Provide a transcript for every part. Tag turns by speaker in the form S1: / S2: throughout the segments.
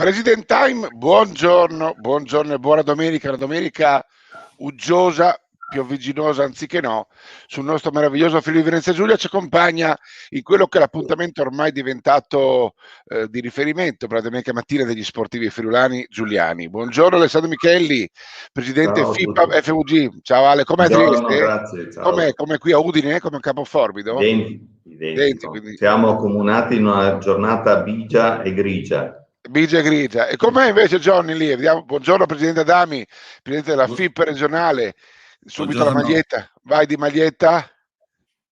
S1: President Time, buongiorno e buona domenica, una domenica uggiosa, piovigginosa anziché no, sul nostro meraviglioso Friuli Venezia Giulia ci accompagna in quello che è l'appuntamento ormai diventato di riferimento per la domenica mattina degli sportivi friulani giuliani. Buongiorno Alessandro Michelli, presidente
S2: Ciao a
S1: FIPA
S2: tutti.
S1: FUG. Ciao Ale, com'è
S2: Buongiorno,
S1: Trieste?
S2: grazie, ciao.
S1: Com'è qui a Udine, come a Capoforbido?
S2: Identico.
S1: Quindi
S2: Siamo accomunati in una giornata bigia e grigia.
S1: Bigia e grigia. E com'è invece Johnny lì? Vediamo. Buongiorno Presidente Adami, Presidente della FIP regionale. Subito la
S3: Buongiorno.
S1: maglietta. Vai di maglietta.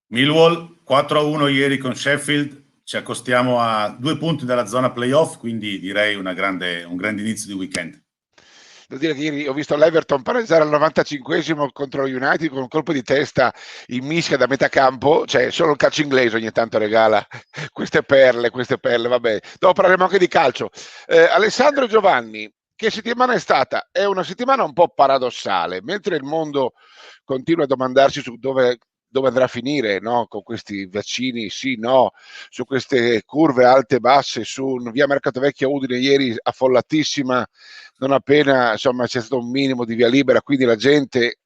S3: Millwall 4-1 ieri con Sheffield, ci accostiamo a 2 punti dalla zona playoff, quindi direi un grande inizio di weekend.
S1: Devo dire che ieri ho visto l'Everton pareggiare al 95esimo contro lo United con un colpo di testa in mischia da metà campo, cioè solo il calcio inglese ogni tanto regala queste perle, vabbè. Dopo parleremo anche di calcio. Alessandro Giovanni, che settimana è stata? È una settimana un po' paradossale, mentre il mondo continua a domandarsi su dove andrà a finire, no? Con questi vaccini, sì, no, su queste curve alte e basse, su via Mercato Vecchio a Udine ieri affollatissima, non appena insomma c'è stato un minimo di via libera, quindi la gente,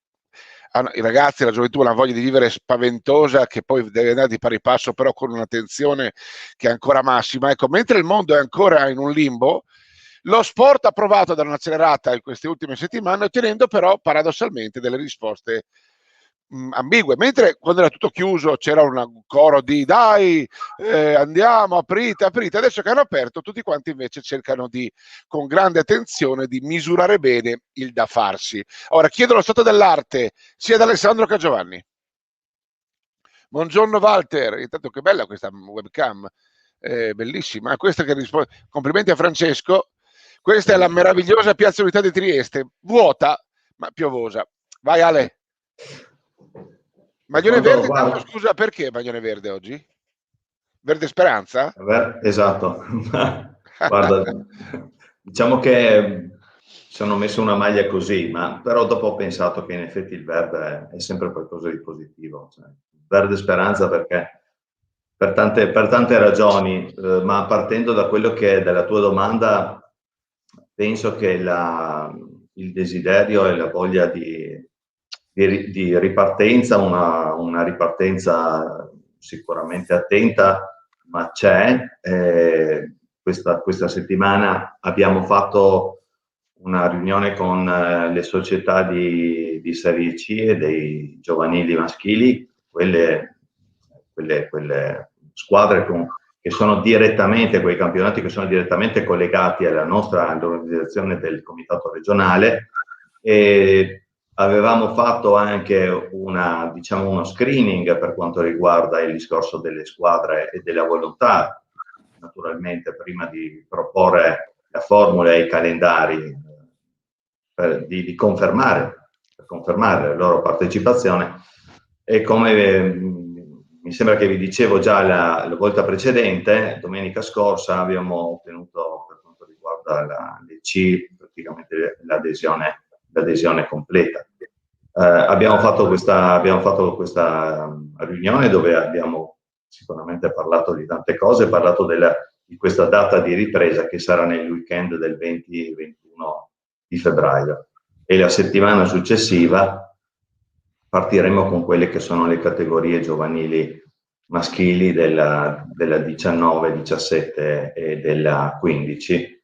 S1: i ragazzi, la gioventù hanno voglia di vivere spaventosa, che poi deve andare di pari passo però con una tensione che è ancora massima. Ecco, mentre il mondo è ancora in un limbo, lo sport ha provato a dare un'accelerata in queste ultime settimane, ottenendo però paradossalmente delle risposte ambigue, mentre quando era tutto chiuso c'era un coro di dai, andiamo, aprite, adesso che hanno aperto tutti quanti invece cercano di, con grande attenzione, di misurare bene il da farsi. Ora chiedo lo stato dell'arte sia ad Alessandro che a Giovanni. Buongiorno Walter, intanto che bella questa webcam, bellissima, questa che risponde, complimenti a Francesco, questa è la meravigliosa Piazza Unità di Trieste, vuota ma piovosa. Vai Ale. Maglione verde, tanto, scusa, perché maglione verde oggi? Verde Speranza?
S2: Esatto. Guarda, diciamo che sono messo una maglia così, ma però dopo ho pensato che in effetti il verde è sempre qualcosa di positivo. Cioè, verde speranza perché per tante ragioni, ma partendo da quello che è dalla tua domanda, penso che il desiderio e la voglia di ripartenza, una ripartenza sicuramente attenta, ma c'è. Questa settimana abbiamo fatto una riunione con le società di Serie C e dei giovanili maschili, quelle squadre che sono direttamente, quei campionati che sono direttamente collegati all'organizzazione del comitato regionale, e avevamo fatto anche uno screening per quanto riguarda il discorso delle squadre e della volontà, naturalmente prima di proporre la formula e i calendari di confermare la loro partecipazione. E come mi sembra che vi dicevo già la volta precedente, domenica scorsa abbiamo ottenuto, per quanto riguarda le C, praticamente l'adesione completa. Abbiamo fatto questa riunione dove abbiamo sicuramente parlato di tante cose, parlato di questa data di ripresa che sarà nel weekend del 20 e 21 di febbraio, e la settimana successiva partiremo con quelle che sono le categorie giovanili maschili della 19, 17 e della 15,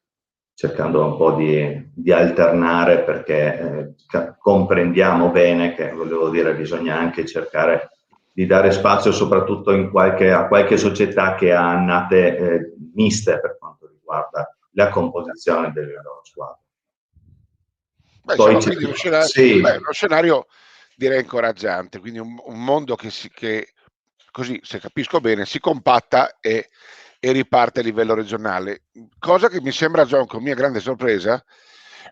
S2: cercando un po' di alternare, perché comprendiamo bene che, volevo dire, bisogna anche cercare di dare spazio soprattutto a qualche società che ha annate miste per quanto riguarda la composizione delle loro squadre.
S1: Beh, insomma, quindi uno scenario,
S2: sì.
S1: uno scenario direi incoraggiante, quindi un mondo che così, se capisco bene, si compatta e riparte a livello regionale, cosa che mi sembra, John, con mia grande sorpresa,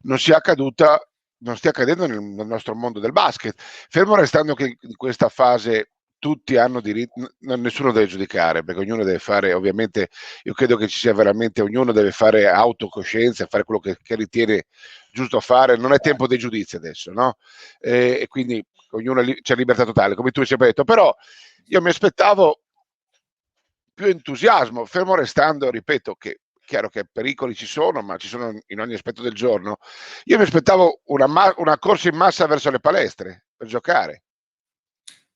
S1: non stia accadendo nel nostro mondo del basket, fermo restando che in questa fase tutti hanno diritto, nessuno deve giudicare, perché ognuno deve fare, ovviamente, io credo che ci sia veramente, ognuno deve fare autocoscienza, fare quello che ritiene giusto fare, non è tempo dei giudizi adesso, no? E quindi ognuno c'è libertà totale, come tu hai sempre detto, però io mi aspettavo più entusiasmo, fermo restando, ripeto, che chiaro che pericoli ci sono, ma ci sono in ogni aspetto del giorno. Io mi aspettavo una corsa in massa verso le palestre per giocare.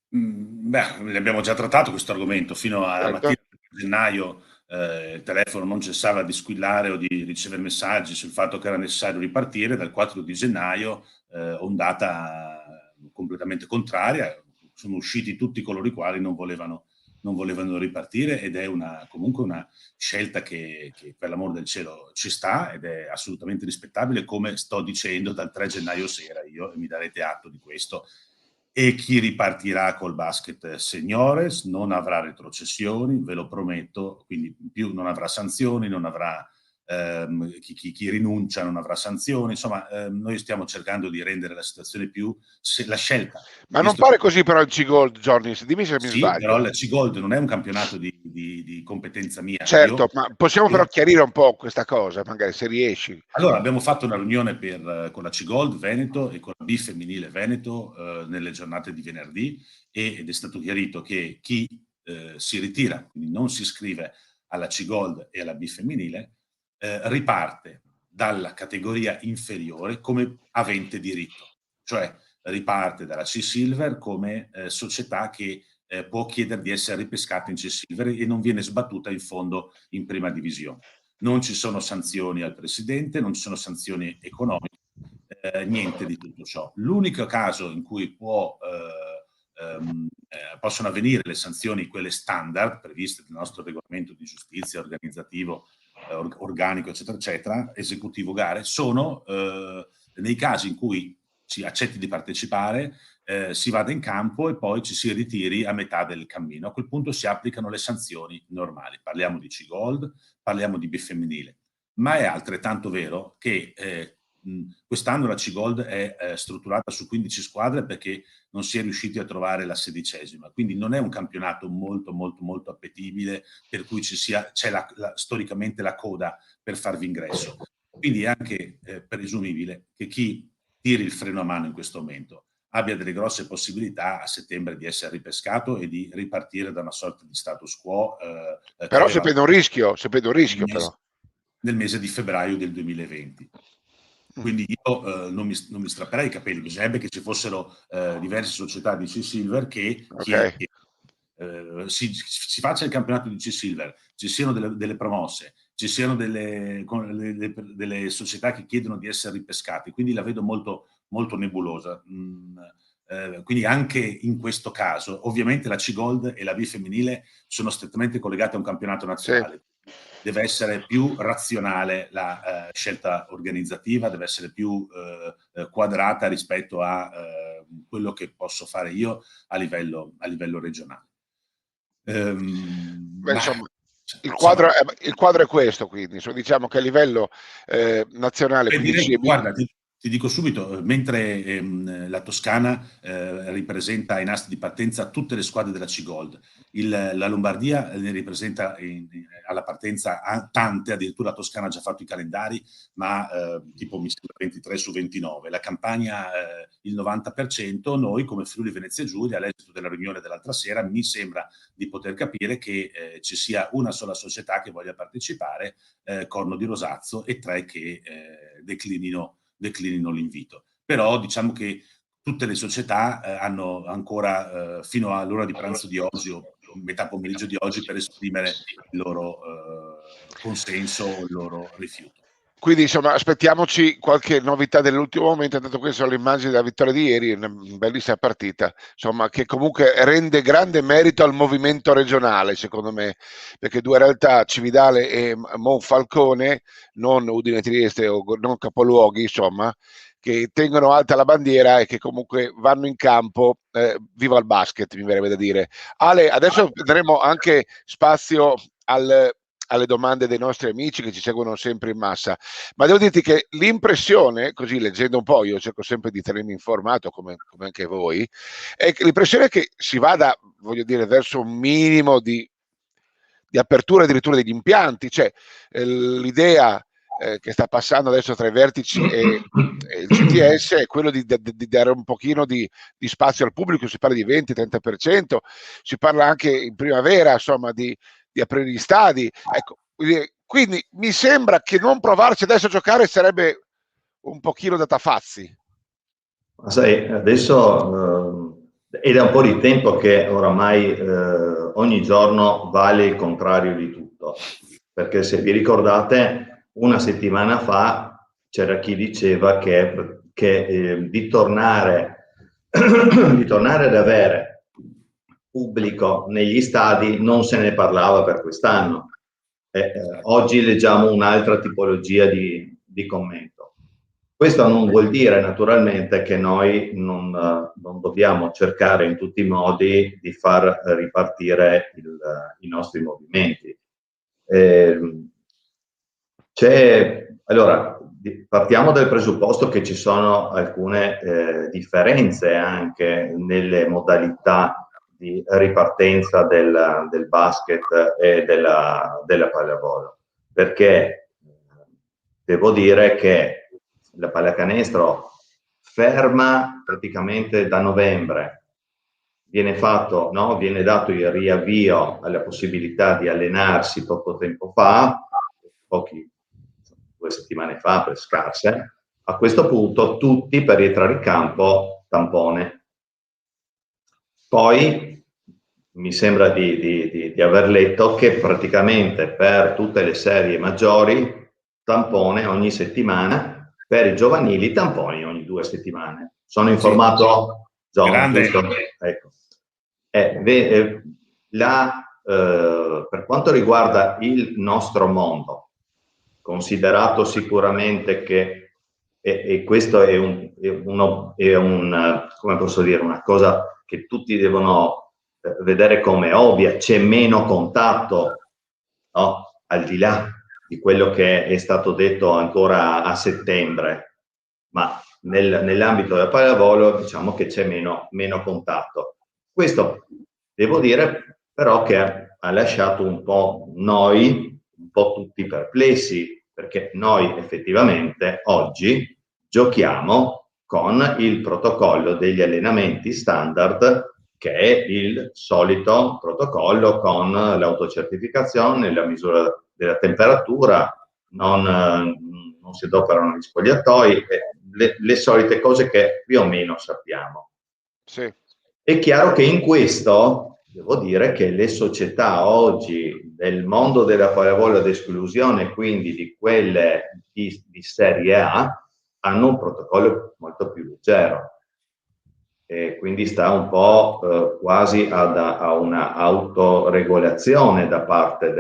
S3: Beh, ne abbiamo già trattato questo argomento. Fino alla
S1: Certo.
S3: mattina di gennaio il telefono non cessava di squillare o di ricevere messaggi sul fatto che era necessario ripartire. Dal 4 di gennaio ondata completamente contraria. Sono usciti tutti coloro i quali non volevano ripartire, ed è comunque una scelta che per l'amor del cielo ci sta ed è assolutamente rispettabile, come sto dicendo dal 3 gennaio sera io, e mi darete atto di questo. E chi ripartirà col basket seniores non avrà retrocessioni, ve lo prometto, quindi più non avrà sanzioni, non avrà chi rinuncia non avrà sanzioni, insomma noi stiamo cercando di rendere la situazione più la scelta.
S1: Ma non pare così però il C-Gold, Johnny, dimmi se mi
S3: Sì,
S1: sbaglio.
S3: però il C-Gold non è un campionato di competenza mia.
S1: Certo, ma possiamo però chiarire un po' questa cosa, magari se riesci.
S3: Allora, abbiamo fatto una riunione con la C-Gold Veneto e con la B femminile Veneto nelle giornate di venerdì, ed è stato chiarito che chi si ritira, quindi non si iscrive alla C-Gold e alla B femminile, riparte dalla categoria inferiore come avente diritto, cioè riparte dalla C-Silver come società che può chiedere di essere ripescata in C-Silver e non viene sbattuta in fondo in prima divisione. Non ci sono sanzioni al presidente, non ci sono sanzioni economiche, niente di tutto ciò. L'unico caso in cui possono avvenire le sanzioni, quelle standard previste nel nostro regolamento di giustizia organizzativo, organico, eccetera, eccetera, esecutivo gare, sono nei casi in cui si accetti di partecipare, si vada in campo e poi ci si ritiri a metà del cammino. A quel punto si applicano le sanzioni normali. Parliamo di C-Gold, parliamo di B femminile, ma è altrettanto vero che quest'anno la C-Gold è strutturata su 15 squadre perché non si è riusciti a trovare la 16ª, quindi non è un campionato molto molto molto appetibile per cui c'è storicamente la coda per farvi ingresso. Quindi è anche presumibile che chi tiri il freno a mano in questo momento abbia delle grosse possibilità a settembre di essere ripescato e di ripartire da una sorta di status quo.
S1: Però si prende un rischio, però.
S3: Nel mese di febbraio del 2020. Quindi io non mi strapperei i capelli, bisognerebbe che ci fossero diverse società di C-Silver che si faccia il campionato di C-Silver, ci siano delle promosse, ci siano delle società che chiedono di essere ripescate, quindi la vedo molto, molto nebulosa. Quindi anche in questo caso, ovviamente la C-Gold e la B femminile sono strettamente collegate a un campionato nazionale. Sì. Deve essere più razionale la scelta organizzativa, deve essere più quadrata rispetto a quello che posso fare io a livello regionale.
S1: Insomma, il quadro è questo, quindi diciamo che a livello nazionale...
S3: Guarda, ti dico subito, mentre la Toscana ripresenta in asti di partenza tutte le squadre della C-Gold, la Lombardia ne ripresenta alla partenza tante, addirittura la Toscana ha già fatto i calendari, ma tipo mi sembra 23 su 29, la Campania il 90%, noi come Friuli Venezia Giulia, all'esito della riunione dell'altra sera, mi sembra di poter capire che ci sia una sola società che voglia partecipare, Corno di Rosazzo, e 3 che declinino l'invito. Però diciamo che tutte le società hanno ancora fino all'ora di pranzo di oggi o metà pomeriggio di oggi per esprimere il loro consenso o il loro rifiuto.
S1: Quindi insomma aspettiamoci qualche novità dell'ultimo momento. Intanto queste sono le immagini della vittoria di ieri, una bellissima partita, insomma, che comunque rende grande merito al movimento regionale, secondo me, perché due realtà, Cividale e Monfalcone, non Udine Trieste o non capoluoghi, insomma, che tengono alta la bandiera e che comunque vanno in campo. Viva il basket, mi verrebbe da dire. Ale, adesso daremo anche spazio alle domande dei nostri amici che ci seguono sempre in massa, ma devo dirti che l'impressione, così leggendo un po', io cerco sempre di tenermi informato come anche voi, è che l'impressione è che si vada, voglio dire, verso un minimo di apertura addirittura degli impianti, cioè l'idea che sta passando adesso tra i vertici e il CTS è quello di dare un pochino di spazio al pubblico, si parla di 20-30%, si parla anche in primavera, insomma, di aprire gli stadi. Ecco, Quindi mi sembra che non provarci adesso a giocare sarebbe un pochino da tafazzi.
S2: Ma sai, adesso è da un po' di tempo che oramai ogni giorno vale il contrario di tutto, perché se vi ricordate, una settimana fa c'era chi diceva che di tornare ad avere pubblico negli stadi non se ne parlava per quest'anno. Oggi leggiamo un'altra tipologia di commento. Questo non vuol dire naturalmente che noi non dobbiamo cercare in tutti i modi di far ripartire i nostri movimenti. Allora, partiamo dal presupposto che ci sono alcune differenze anche nelle modalità di ripartenza del basket e della pallavolo, perché devo dire che la pallacanestro ferma praticamente da novembre, viene dato il riavvio alla possibilità di allenarsi poco tempo fa, 2 settimane fa, per scarse. A questo punto tutti per rientrare in campo tampone. Poi mi sembra di aver letto che praticamente per tutte le serie maggiori tampone ogni settimana, per i giovanili tamponi ogni 2 settimane. Sono informato, John?
S3: Grande.
S2: Ecco. Per quanto riguarda il nostro mondo, considerato sicuramente che, e questo è come posso dire, una cosa che tutti devono vedere come ovvia, c'è meno contatto, no? Al di là di quello che è stato detto ancora a settembre, ma nell'ambito del pallavolo diciamo che c'è meno contatto. Questo devo dire però che ha lasciato un po' tutti perplessi, perché noi effettivamente oggi giochiamo con il protocollo degli allenamenti standard, che è il solito protocollo con l'autocertificazione, la misura della temperatura, non si adoperano gli spogliatoi, le solite cose che più o meno sappiamo.
S1: Sì.
S2: È chiaro che in questo devo dire che le società oggi del mondo della pallavolo ad esclusione, quindi di quelle di Serie A, hanno un protocollo molto più leggero. E quindi sta un po' quasi a una autoregolazione da parte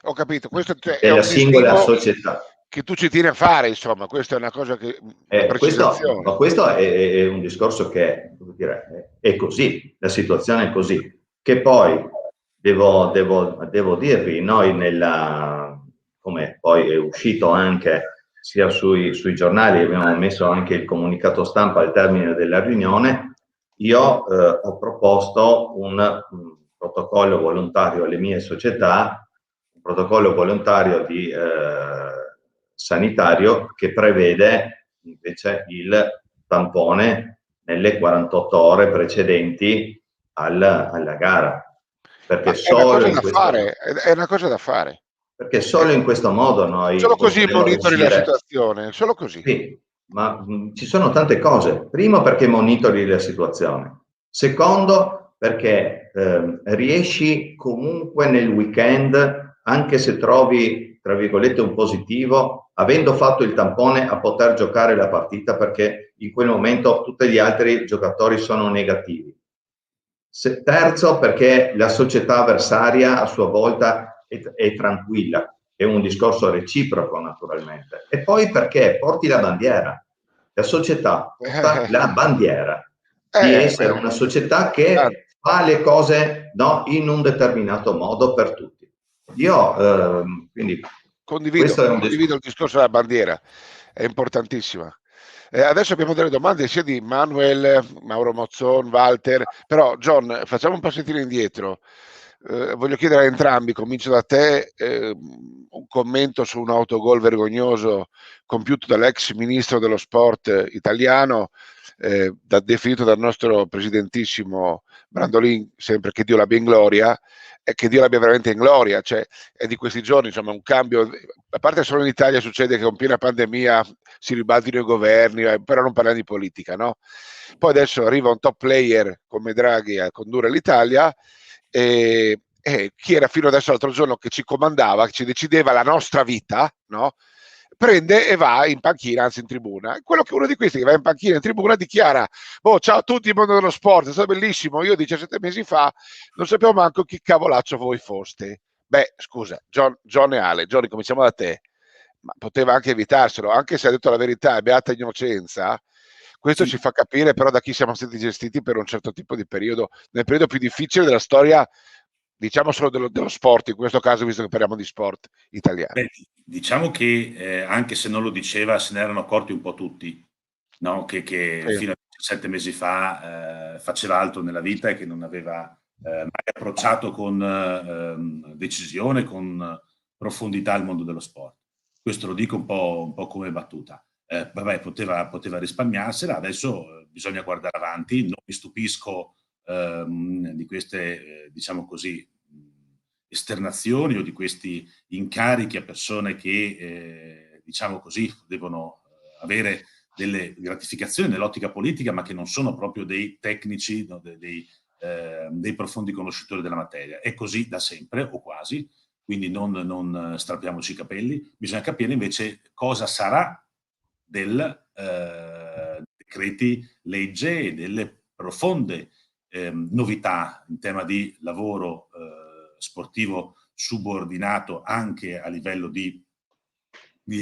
S1: Ho capito, questo
S2: della singola società.
S1: Che tu ci tieni a fare, insomma, questa è una cosa che precisazione.
S2: Questo è un discorso che, devo dire, è così, la situazione è così, che poi devo dirvi, noi come poi è uscito anche sia sui giornali, abbiamo messo anche il comunicato stampa al termine della riunione, io ho proposto un protocollo volontario alle mie società, un protocollo volontario sanitario che prevede invece il tampone nelle 48 ore precedenti alla gara. Perché
S1: è una cosa da fare.
S2: Perché solo in questo modo noi
S1: solo così monitori
S2: riuscire...
S1: la situazione, solo così.
S2: Sì, ma ci sono tante cose. Primo, perché monitori la situazione. Secondo, perché riesci comunque nel weekend, anche se trovi, tra virgolette, un positivo, avendo fatto il tampone, a poter giocare la partita, perché in quel momento tutti gli altri giocatori sono negativi. Terzo, perché la società avversaria a sua volta è tranquilla, è un discorso reciproco naturalmente. E poi perché porti la bandiera, la società porta la bandiera di essere una società che fa le cose in un determinato modo per tutti. Io quindi
S1: condivido il discorso della bandiera, è importantissima. Adesso abbiamo delle domande sia di Manuel, Mauro Mozzon, Walter, però John, facciamo un passettino indietro. Voglio chiedere a entrambi, comincio da te, un commento su un autogol vergognoso compiuto dall'ex ministro dello sport italiano definito dal nostro presidentissimo Brandolin, sempre che Dio l'abbia in gloria, e che Dio l'abbia veramente in gloria, cioè è di questi giorni, insomma, un cambio, a parte solo in Italia succede che con piena pandemia si ribaltino i governi, però non parliamo di politica, no? Poi adesso arriva un top player come Draghi a condurre l'Italia, e chi era fino adesso l'altro giorno che ci comandava, che ci decideva la nostra vita, no? Prende e va in panchina, anzi in tribuna. Quello che uno di questi che va in panchina, in tribuna, dichiara: "Oh, ciao a tutti, il mondo dello sport, è stato bellissimo, io 17 mesi fa non sapevo manco chi cavolaccio voi foste". Beh, scusa, John e Ale, Johnny, cominciamo da te, ma poteva anche evitarselo, anche se ha detto la verità, è beata innocenza. Questo
S3: Sì.
S1: ci fa capire però da chi siamo stati gestiti per un certo tipo di periodo, nel periodo più difficile della storia, diciamo solo dello sport, in questo caso, visto che parliamo di sport italiano.
S3: Beh, diciamo che anche se non lo diceva, se ne erano accorti un po' tutti, no? Che
S1: Sì.
S3: fino a 7 mesi fa faceva altro nella vita e che non aveva mai approcciato con decisione, con profondità il mondo dello sport. Questo lo dico un po' come battuta. Vabbè, poteva risparmiarsela, adesso bisogna guardare avanti. Non mi stupisco di queste, diciamo così, esternazioni o di questi incarichi a persone che, diciamo così, devono avere delle gratificazioni nell'ottica politica, ma che non sono proprio dei tecnici, no, dei profondi conoscitori della materia. È così da sempre, o quasi, quindi non strappiamoci i capelli. Bisogna capire invece cosa sarà del decreti legge e delle profonde novità in tema di lavoro sportivo subordinato anche a livello di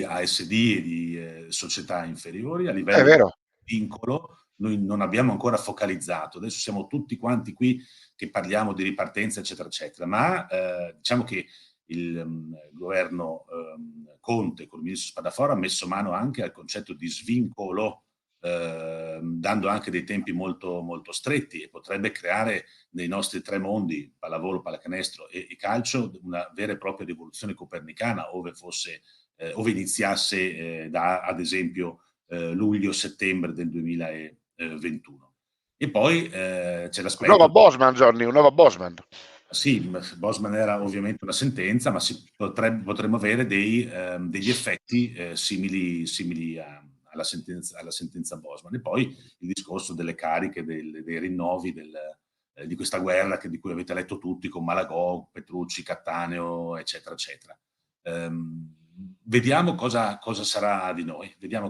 S3: ASD e di società inferiori, a
S1: È
S3: livello di
S1: vero.
S3: vincolo. Noi non abbiamo ancora focalizzato, adesso siamo tutti quanti qui che parliamo di ripartenza, eccetera, eccetera, ma diciamo che il governo Conte con il ministro Spadafora ha messo mano anche al concetto di svincolo, dando anche dei tempi molto, molto stretti, e potrebbe creare nei nostri tre mondi, pallavolo, pallacanestro e calcio, una vera e propria rivoluzione copernicana, ove iniziasse da, ad esempio, luglio-settembre del 2021. E poi c'è
S1: Un
S3: l'aspetto...
S1: nuovo Bosman, Johnny, un nuovo Bosman.
S3: Sì, Bosman era ovviamente una sentenza, ma potremmo avere degli effetti simili alla sentenza Bosman. E poi il discorso delle cariche, dei rinnovi di questa guerra di cui avete letto tutti, con Malagò, Petrucci, Cattaneo, eccetera, eccetera. Vediamo cosa sarà di noi, vediamo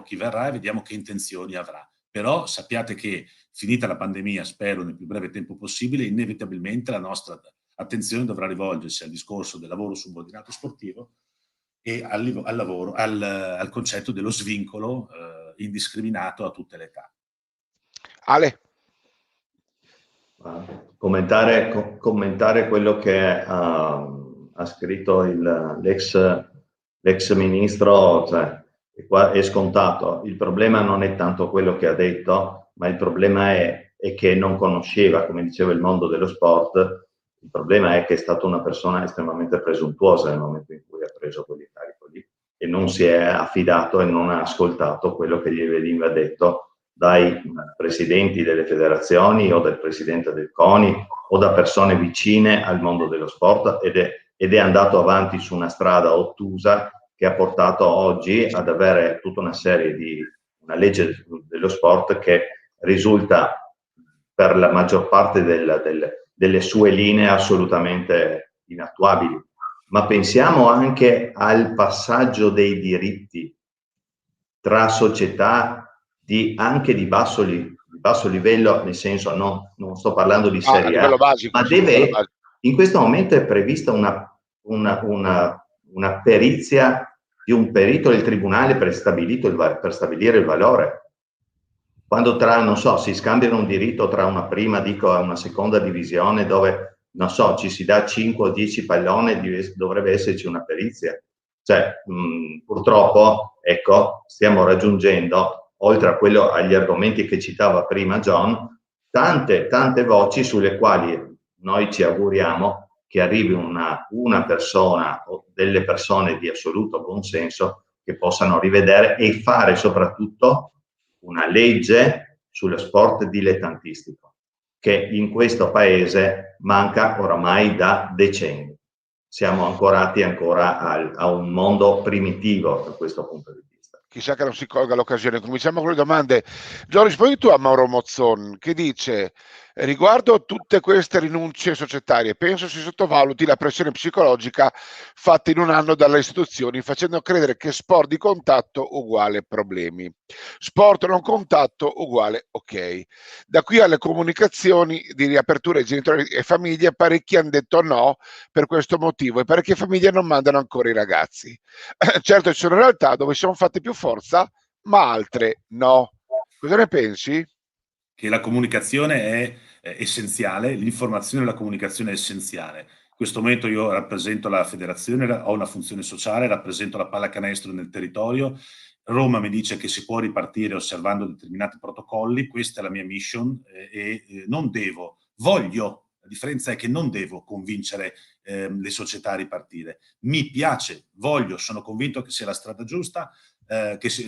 S3: chi verrà e vediamo che intenzioni avrà. Però sappiate che, finita la pandemia, spero nel più breve tempo possibile, inevitabilmente la nostra attenzione dovrà rivolgersi al discorso del lavoro subordinato sportivo e al concetto dello svincolo indiscriminato a tutte le età.
S1: Ale?
S2: Commentare quello che ha scritto l'ex ministro, cioè, è scontato. Il problema non è tanto quello che ha detto, ma il problema è che non conosceva, come diceva, il mondo dello sport. Il problema è che è stata una persona estremamente presuntuosa nel momento in cui ha preso quell'incarico lì e non si è affidato e non ha ascoltato quello che gli veniva detto dai presidenti delle federazioni o del presidente del CONI o da persone vicine al mondo dello sport, ed è andato avanti su una strada ottusa che ha portato oggi ad avere tutta una serie una legge dello sport che risulta per la maggior parte delle sue linee assolutamente inattuabili. Ma pensiamo anche al passaggio dei diritti tra società anche di basso livello, nel senso non sto parlando di Serie A,
S1: basico,
S2: ma in questo momento è prevista una perizia di un perito del tribunale per stabilire il valore. Quando non so, si scambiano un diritto tra una prima, e una seconda divisione dove, non so, ci si dà 5 o 10 palloni, dovrebbe esserci una perizia. Cioè, purtroppo, ecco, stiamo raggiungendo, oltre agli argomenti che citava prima John, tante voci sulle quali noi ci auguriamo che arrivi una persona o delle persone di assoluto buonsenso che possano rivedere e fare soprattutto una legge sullo sport dilettantistico, che in questo paese manca oramai da decenni. Siamo ancorati ancora a un mondo primitivo da questo punto di vista.
S1: Chissà che non si colga l'occasione. Cominciamo con le domande. Gio, rispondi tu a Mauro Mozzon, che dice: riguardo tutte queste rinunce societarie, penso si sottovaluti la pressione psicologica fatta in un anno dalle istituzioni, facendo credere che sport di contatto uguale problemi, sport non contatto uguale ok. Da qui alle comunicazioni di riapertura ai genitori e famiglie, parecchi hanno detto no per questo motivo e parecchie famiglie non mandano ancora i ragazzi. Certo, ci sono realtà dove siamo fatti più forza, ma altre no. Cosa ne pensi?
S3: Che la comunicazione è essenziale, l'informazione e la comunicazione è essenziale. In questo momento io rappresento la federazione, ho una funzione sociale, rappresento la pallacanestro nel territorio. Roma mi dice che si può ripartire osservando determinati protocolli, questa è la mia mission non devo, voglio. La differenza è che non devo convincere le società a ripartire. Mi piace, voglio, sono convinto che sia la strada giusta,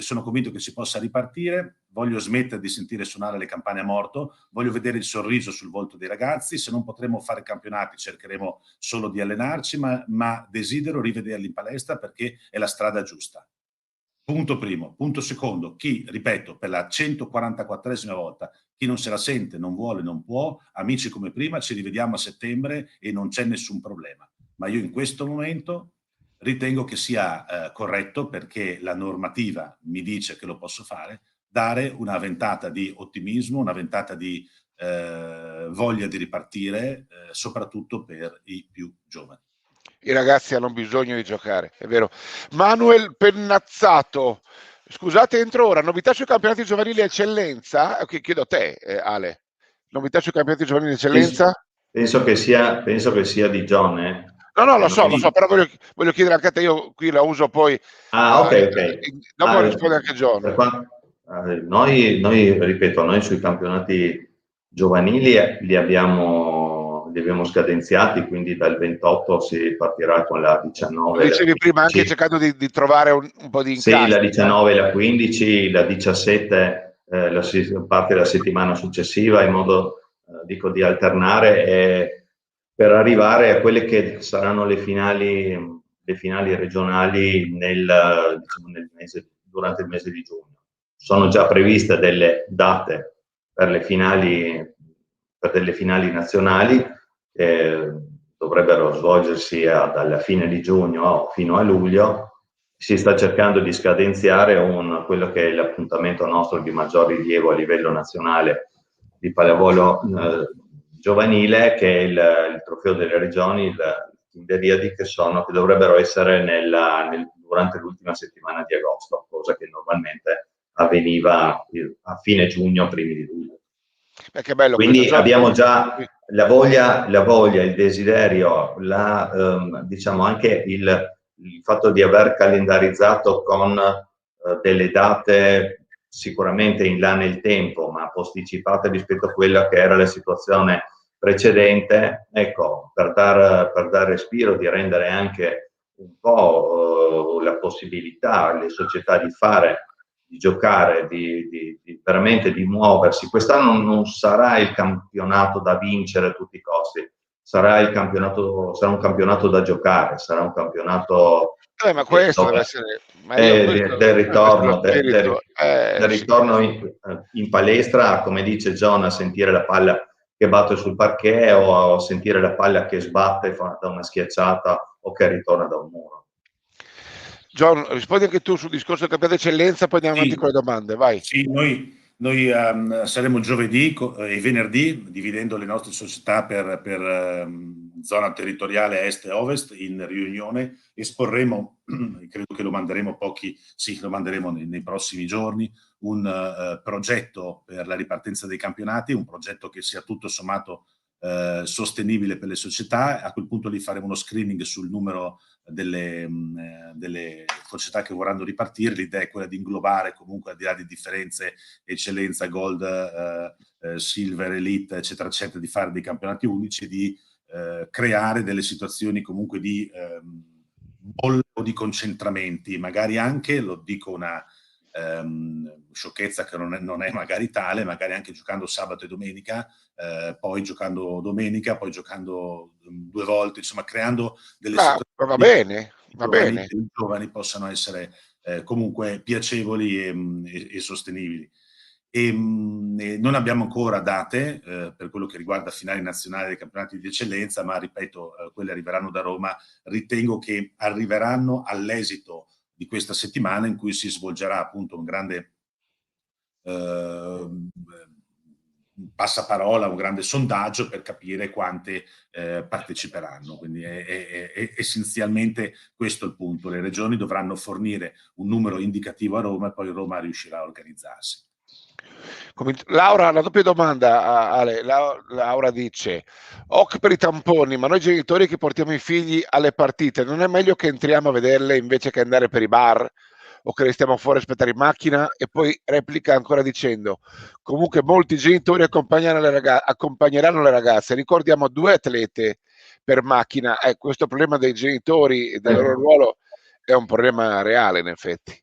S3: sono convinto che si possa ripartire, voglio smettere di sentire suonare le campane a morto, voglio vedere il sorriso sul volto dei ragazzi. Se non potremo fare campionati cercheremo solo di allenarci, ma desidero rivederli in palestra perché è la strada giusta. Punto primo. Punto secondo, chi, ripeto, per la 144esima volta, chi non se la sente, non vuole, non può, amici come prima, ci rivediamo a settembre e non c'è nessun problema. Ma io in questo momento ritengo che sia corretto, perché la normativa mi dice che lo posso fare, dare una ventata di ottimismo, una ventata di voglia di ripartire, soprattutto per i più giovani.
S1: I ragazzi hanno bisogno di giocare, è vero. Manuel Pennazzato, scusate, entro ora, novità sui campionati giovanili eccellenza? Chiedo a te, Ale. Novità sui campionati giovanili eccellenza?
S2: Penso che sia di John,
S1: No, lo so, però voglio chiedere anche a te, io qui la uso poi.
S2: Ok.
S1: Dopo risponde anche John.
S2: Noi, ripeto, noi sui campionati giovanili li abbiamo scadenziati, quindi dal 28 si partirà con la 19.
S1: Lo dicevi prima, anche cercando di trovare un po' di incastri.
S2: Sì, la 19 e la 15, la 17 parte la settimana successiva, in modo di alternare per arrivare a quelle che saranno le finali regionali durante il mese di giugno. Sono già previste delle date per delle finali nazionali, dovrebbero svolgersi dalla fine di giugno fino a luglio. Si sta cercando di scadenziare quello che è l'appuntamento nostro di maggior rilievo a livello nazionale di pallavolo giovanile, che è il trofeo delle regioni, il Kinderiadi, che dovrebbero essere durante l'ultima settimana di agosto, cosa che normalmente avveniva a fine giugno, primi di luglio.
S1: Che bello.
S2: Quindi abbiamo già la voglia, il desiderio, diciamo anche il fatto di aver calendarizzato con delle date sicuramente in là nel tempo, ma posticipate rispetto a quella che era la situazione precedente, ecco, per dar respiro, di rendere anche un po' la possibilità alle società di giocare, veramente di muoversi. Quest'anno non sarà il campionato da vincere a tutti i costi, sarà un campionato da giocare, sarà un campionato
S1: ma questo deve essere
S2: del ritorno in palestra, come dice John, a sentire la palla che batte sul parquet o a sentire la palla che sbatte da una schiacciata o che ritorna da un muro.
S1: John, rispondi anche tu sul discorso del campionato d'eccellenza, poi andiamo avanti con le domande, vai.
S3: Sì, noi saremo giovedì e venerdì, dividendo le nostre società per zona territoriale est e ovest, in riunione. Esporremo, credo che lo manderemo nei prossimi giorni, un progetto per la ripartenza dei campionati, un progetto che sia tutto sommato sostenibile per le società. A quel punto lì faremo uno screening sul numero delle società che vorranno ripartire. L'idea è quella di inglobare, comunque, al di là di differenze, eccellenza, gold, silver, elite, eccetera, eccetera, di fare dei campionati unici, di creare delle situazioni comunque di bolle o di concentramenti, magari anche, lo dico sciocchezza che non è magari tale, magari anche giocando sabato e domenica, poi giocando domenica, poi giocando 2 volte, insomma creando delle situazioni
S1: va bene, va bene.
S3: che i giovani possano essere comunque piacevoli e sostenibili. E non abbiamo ancora date per quello che riguarda finali nazionali dei campionati di eccellenza, ma ripeto, quelle arriveranno da Roma. Ritengo che arriveranno all'esito di questa settimana in cui si svolgerà appunto un grande passaparola, un grande sondaggio per capire quante parteciperanno. Quindi è essenzialmente questo il punto. Le regioni dovranno fornire un numero indicativo a Roma e poi Roma riuscirà a organizzarsi.
S1: Laura, la doppia domanda, Ale. Laura dice: OC per i tamponi, ma noi genitori che portiamo i figli alle partite, non è meglio che entriamo a vederle invece che andare per i bar o che restiamo fuori a aspettare in macchina? E poi replica ancora dicendo: comunque molti genitori accompagneranno le ragazze. Ricordiamo 2 atlete per macchina. Questo problema dei genitori e del loro ruolo è un problema reale, in effetti.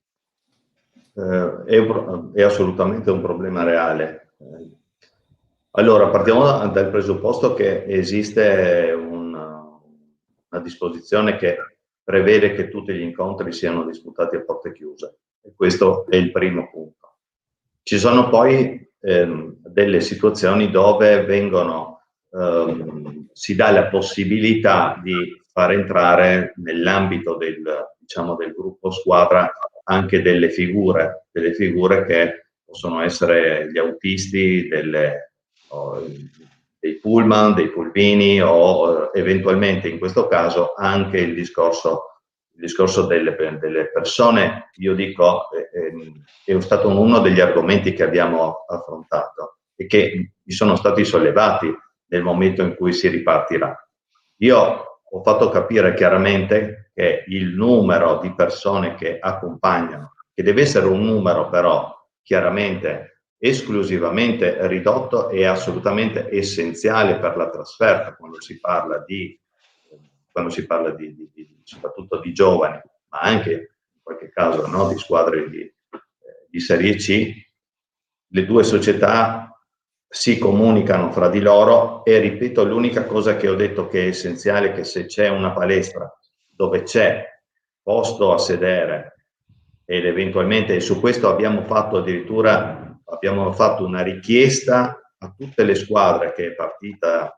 S2: È assolutamente un problema reale. Allora, partiamo dal presupposto che esiste una disposizione che prevede che tutti gli incontri siano disputati a porte chiuse, e questo è il primo punto. Ci sono poi delle situazioni dove si dà la possibilità di far entrare nell'ambito del gruppo squadra anche delle figure che possono essere gli autisti dei pullman, dei pulmini, o eventualmente in questo caso anche il discorso delle persone. Io dico, è stato uno degli argomenti che abbiamo affrontato e che mi sono stati sollevati nel momento in cui si ripartirà. Io ho fatto capire chiaramente che il numero di persone che accompagnano, che deve essere un numero però chiaramente esclusivamente ridotto, è assolutamente essenziale per la trasferta quando si parla soprattutto di giovani, ma anche in qualche caso, no, di squadre di Serie C. Le 2 società si comunicano fra di loro e, ripeto, l'unica cosa che ho detto che è essenziale è che se c'è una palestra dove c'è posto a sedere, ed eventualmente, e su questo abbiamo fatto una richiesta a tutte le squadre che è partita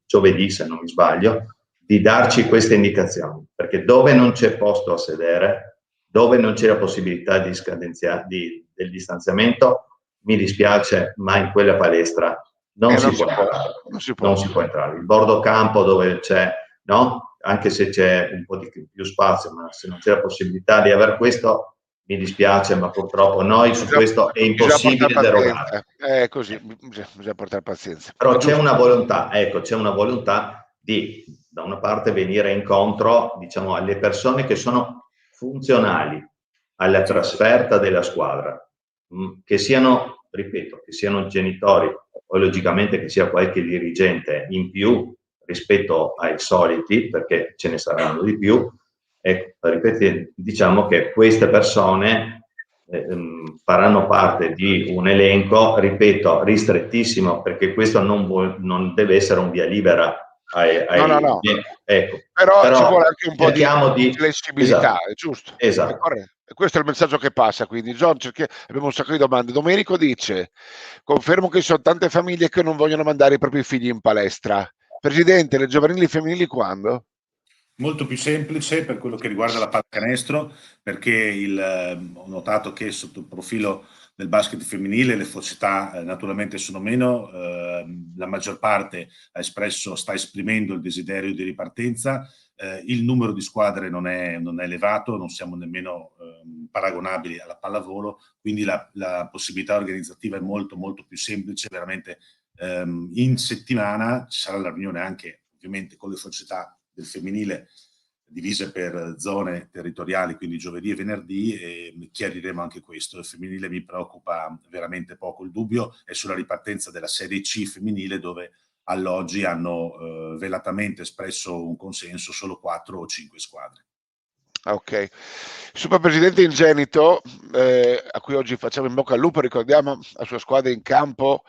S2: giovedì, se non mi sbaglio, di darci queste indicazioni, perché dove non c'è posto a sedere, dove non c'è la possibilità del distanziamento, mi dispiace, ma in quella palestra non si può entrare. Il bordo campo dove c'è, no? Anche se c'è un po' di più spazio, ma se non c'è la possibilità di avere questo, mi dispiace, ma purtroppo noi su questo è impossibile derogare.
S1: È così, bisogna portare pazienza.
S2: Però c'è una volontà, c'è una volontà di, da una parte, venire incontro, diciamo, alle persone che sono funzionali alla trasferta della squadra, che siano, ripeto, che siano genitori, o logicamente che sia qualche dirigente in più rispetto ai soliti, perché ce ne saranno di più. Ripeto, diciamo che queste persone faranno parte di un elenco, ripeto, ristrettissimo, perché questo non deve essere un via libera
S1: no.
S2: Ecco.
S1: Però ci vuole anche un po'
S2: di
S1: flessibilità,
S2: esatto,
S1: è giusto.
S2: esatto.
S1: E questo è il messaggio che passa. Quindi John, abbiamo un sacco di domande. Domenico dice: confermo che ci sono tante famiglie che non vogliono mandare i propri figli in palestra. Presidente, le giovanili femminili quando?
S3: Molto più semplice per quello che riguarda la pallacanestro, perché ho notato che sotto il profilo del basket femminile le società naturalmente sono meno, la maggior parte sta esprimendo il desiderio di ripartenza, il numero di squadre non è elevato, non siamo nemmeno paragonabili alla pallavolo, quindi la possibilità organizzativa è molto molto più semplice. Veramente in settimana ci sarà la riunione anche ovviamente con le società del femminile divise per zone territoriali, quindi giovedì e venerdì, e chiariremo anche questo. Il femminile mi preoccupa veramente poco. Il dubbio è sulla ripartenza della Serie C femminile, dove all'oggi hanno velatamente espresso un consenso solo 4 o 5 squadre.
S1: Ok. Superpresidente Ingenito, a cui oggi facciamo in bocca al lupo, ricordiamo la sua squadra in campo,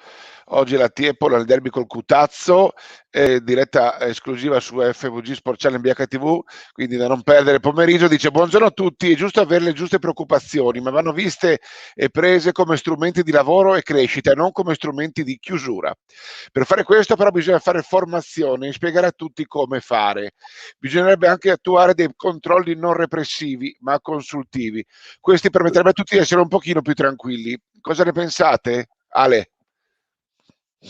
S1: oggi la Tiepolo nel derby col Cutazzo, diretta esclusiva su FVG Sport Channel BHTV, quindi da non perdere pomeriggio. Dice: buongiorno a tutti, è giusto avere le giuste preoccupazioni, ma vanno viste e prese come strumenti di lavoro e crescita, non come strumenti di chiusura. Per fare questo però bisogna fare formazione e spiegare a tutti come fare. Bisognerebbe anche attuare dei controlli non repressivi ma consultivi. Questi permetterebbe a tutti di essere un pochino più tranquilli. Cosa ne pensate? Ale?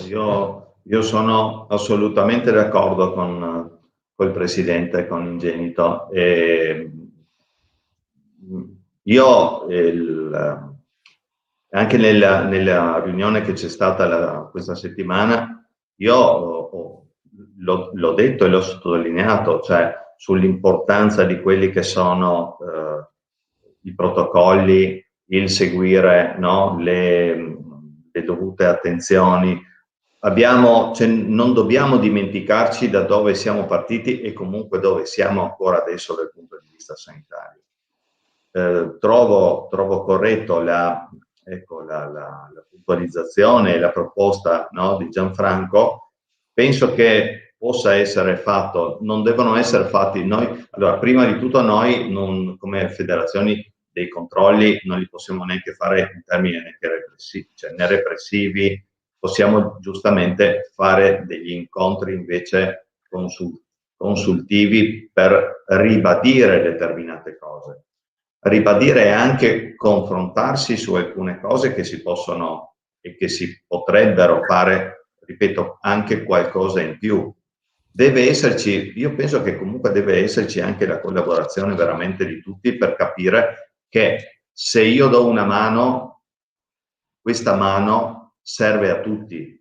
S2: Io sono assolutamente d'accordo con il Presidente, con Ingenito. Io anche nella riunione che c'è stata questa settimana, io l'ho detto e l'ho sottolineato, cioè sull'importanza di quelli che sono i protocolli, il seguire, no, le dovute attenzioni. Non dobbiamo dimenticarci da dove siamo partiti e comunque dove siamo ancora adesso dal punto di vista sanitario. Trovo corretto la puntualizzazione e la proposta, no, di Gianfranco. Penso che possa essere fatto, non devono essere fatti noi. Allora, prima di tutto noi come federazioni dei controlli non li possiamo neanche fare in termini neanche repressivi, cioè né repressivi. Possiamo giustamente fare degli incontri invece consultivi per ribadire determinate cose. Ribadire e anche confrontarsi su alcune cose che si possono e che si potrebbero fare, ripeto, anche qualcosa in più. Deve esserci, io penso che comunque deve esserci anche la collaborazione veramente di tutti per capire che se io do una mano, questa mano serve a tutti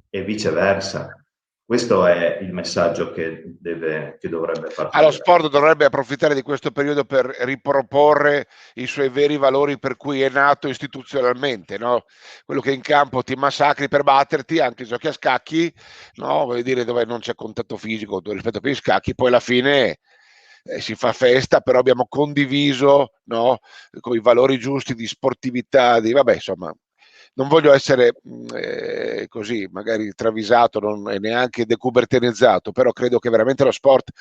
S2: e viceversa. Questo è il messaggio che dovrebbe partire.
S1: Lo sport dovrebbe approfittare di questo periodo per riproporre i suoi veri valori per cui è nato istituzionalmente, no? Quello che in campo ti massacri per batterti, anche giochi a scacchi, no? Vuol dire dove non c'è contatto fisico rispetto agli scacchi, poi alla fine si fa festa, però abbiamo condiviso, no, con i valori giusti di sportività, vabbè, insomma, non voglio essere così magari travisato e neanche decubertenizzato, però credo che veramente lo sport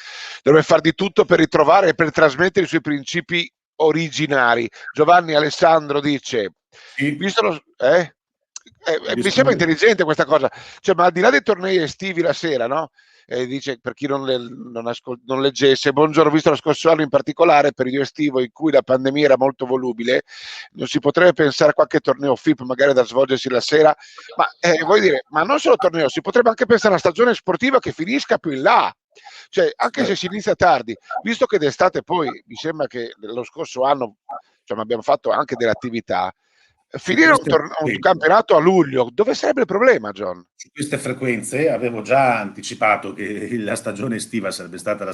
S1: dovrebbe fare di tutto per ritrovare e per trasmettere i suoi principi originari. Giovanni Alessandro dice, visto lo, mi sembra intelligente questa cosa, cioè, ma al di là dei tornei estivi la sera, no? Dice, per chi non leggesse, buongiorno, visto lo scorso anno in particolare, periodo estivo in cui la pandemia era molto volubile, non si potrebbe pensare a qualche torneo FIP magari da svolgersi la sera, ma vuoi dire, ma non solo torneo, si potrebbe anche pensare a una stagione sportiva che finisca più in là, cioè anche se si inizia tardi, visto che d'estate poi mi sembra che lo scorso anno, cioè, abbiamo fatto anche delle attività. Finire un campionato a luglio, dove sarebbe il problema, John?
S3: Su queste frequenze avevo già anticipato che la stagione estiva sarebbe stata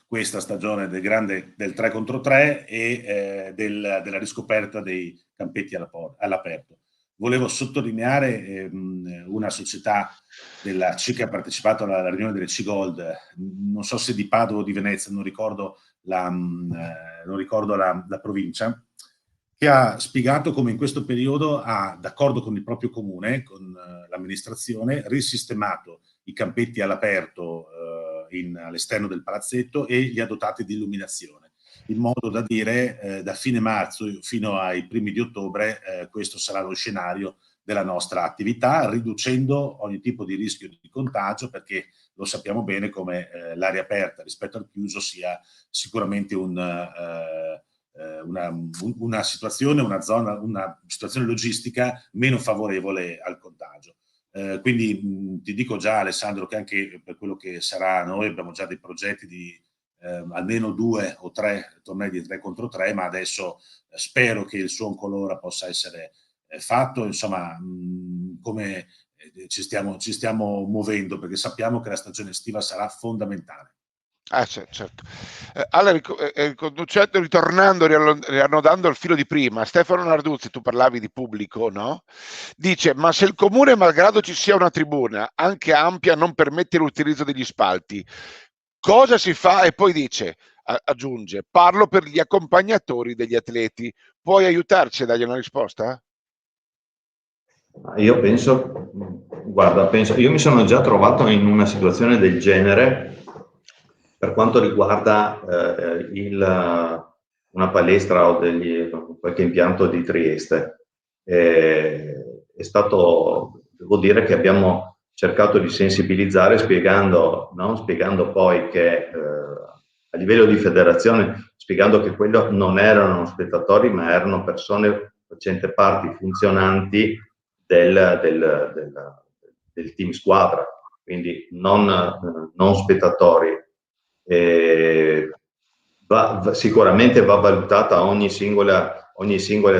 S3: questa stagione del 3 contro 3 e della riscoperta dei campetti all'aperto. Volevo sottolineare una società della C che ha partecipato alla riunione delle C-Gold, non so se di Padova o di Venezia, non ricordo la provincia, che ha spiegato come in questo periodo ha, d'accordo con il proprio comune, con l'amministrazione, risistemato i campetti all'aperto all'esterno del palazzetto e li ha dotati di illuminazione, in modo da dire da fine marzo fino ai primi di ottobre questo sarà lo scenario della nostra attività, riducendo ogni tipo di rischio di contagio, perché lo sappiamo bene come l'aria aperta rispetto al chiuso sia sicuramente una situazione logistica meno favorevole al contagio. Quindi ti dico già, Alessandro, che anche per quello che sarà, noi abbiamo già dei progetti di almeno 2 o 3 tornei di 3 contro 3, ma adesso spero che il suon colora possa essere fatto, insomma, come ci stiamo muovendo, perché sappiamo che la stagione estiva sarà fondamentale.
S1: Certo. Allora, conducendo, ritornando, riannodando il filo di prima, Stefano Narduzzi, tu parlavi di pubblico, no? Dice, ma se il comune, malgrado ci sia una tribuna, anche ampia, non permette l'utilizzo degli spalti, cosa si fa? E poi dice, aggiunge, parlo per gli accompagnatori degli atleti. Puoi aiutarci a dargli una risposta?
S2: Io penso, guarda, io mi sono già trovato in una situazione del genere per quanto riguarda una palestra o qualche impianto di Trieste. È stato, devo dire che abbiamo cercato di sensibilizzare spiegando poi che a livello di federazione, spiegando che quello non erano spettatori ma erano persone facenti parte funzionanti del team squadra, quindi non spettatori. Sicuramente va valutata ogni singola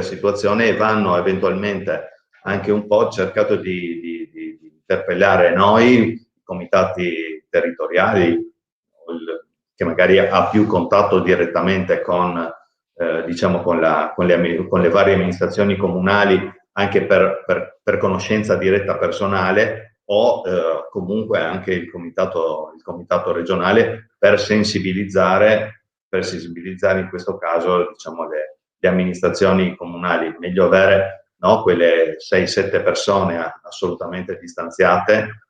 S2: situazione e vanno eventualmente anche un po' cercato di interpellare noi, i comitati territoriali, che magari ha più contatto direttamente con le varie amministrazioni comunali, anche per conoscenza diretta personale, o comunque anche il comitato regionale per sensibilizzare in questo caso le amministrazioni comunali. Meglio avere quelle 6-7 persone assolutamente distanziate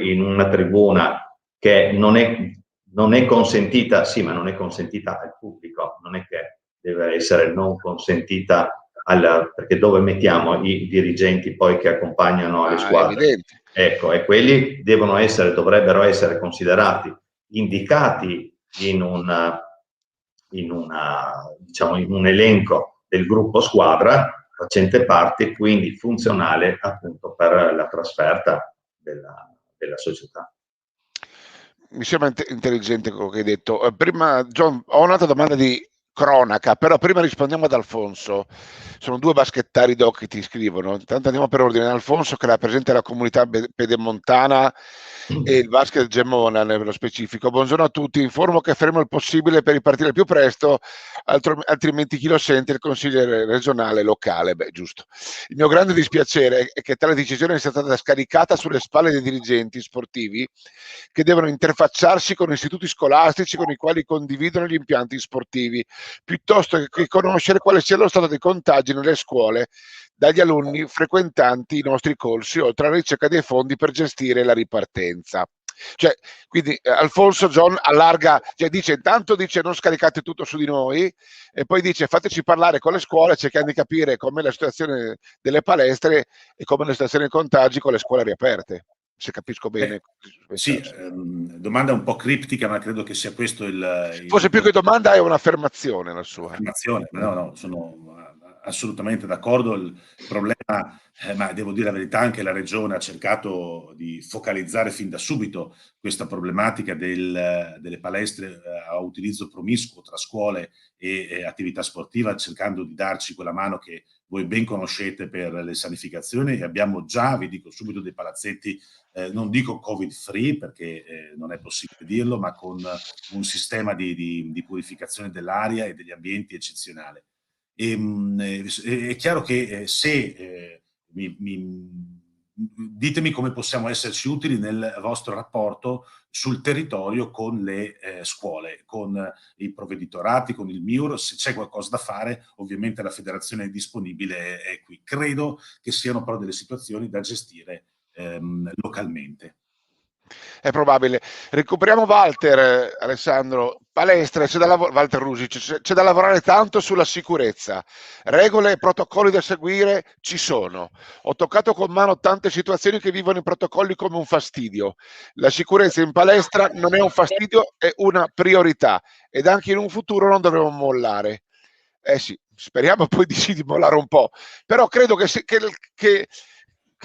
S2: in una tribuna che non è consentita, sì, ma non è consentita al pubblico, non è che deve essere non consentita perché dove mettiamo i dirigenti poi che accompagnano le squadre? Ecco, e quelli dovrebbero essere considerati, indicati in un elenco del gruppo squadra facente parte, quindi funzionale appunto per la trasferta della società.
S1: Mi sembra intelligente quello che hai detto. Prima, John, ho un'altra domanda di cronaca, però prima rispondiamo ad Alfonso. Sono due baschettari doc che ti scrivono. Intanto andiamo per ordine. Alfonso, che rappresenta la comunità pedemontana e il basket Gemona nello specifico. Buongiorno a tutti, informo che faremo il possibile per ripartire il più presto, altrimenti chi lo sente il consigliere regionale locale. Beh, giusto. Il mio grande dispiacere è che tale decisione sia stata scaricata sulle spalle dei dirigenti sportivi che devono interfacciarsi con istituti scolastici con i quali condividono gli impianti sportivi, piuttosto che conoscere quale sia lo stato dei contagi nelle scuole dagli alunni frequentanti i nostri corsi, oltre alla ricerca dei fondi per gestire la ripartenza. Cioè, quindi Alfonso John allarga, intanto dice non scaricate tutto su di noi, e poi dice fateci parlare con le scuole cercando di capire com'è la situazione delle palestre e com'è la situazione dei contagi con le scuole riaperte, se capisco bene.
S3: Sì, domanda un po' criptica, ma credo che sia questo
S1: forse più che domanda è un'affermazione la sua.
S3: Affermazione, no, sono assolutamente d'accordo. Il problema, ma devo dire la verità, anche la Regione ha cercato di focalizzare fin da subito questa problematica delle palestre a utilizzo promiscuo tra scuole e attività sportiva, cercando di darci quella mano che voi ben conoscete per le sanificazioni, e abbiamo già, vi dico subito, dei palazzetti, non dico covid free perché non è possibile dirlo, ma con un sistema di purificazione dell'aria e degli ambienti eccezionale. È chiaro che se ditemi come possiamo esserci utili nel vostro rapporto sul territorio con le scuole, con i provveditorati, con il MIUR. Se c'è qualcosa da fare, ovviamente la federazione è disponibile, è qui. Credo che siano però delle situazioni da gestire localmente.
S1: È probabile. Recuperiamo Walter, Alessandro. Palestre, Walter Rusic, c'è da lavorare tanto sulla sicurezza. Regole e protocolli da seguire ci sono. Ho toccato con mano tante situazioni che vivono i protocolli come un fastidio. La sicurezza in palestra non è un fastidio, è una priorità, ed anche in un futuro non dovremo mollare. Sì, speriamo poi di mollare un po'. Però credo che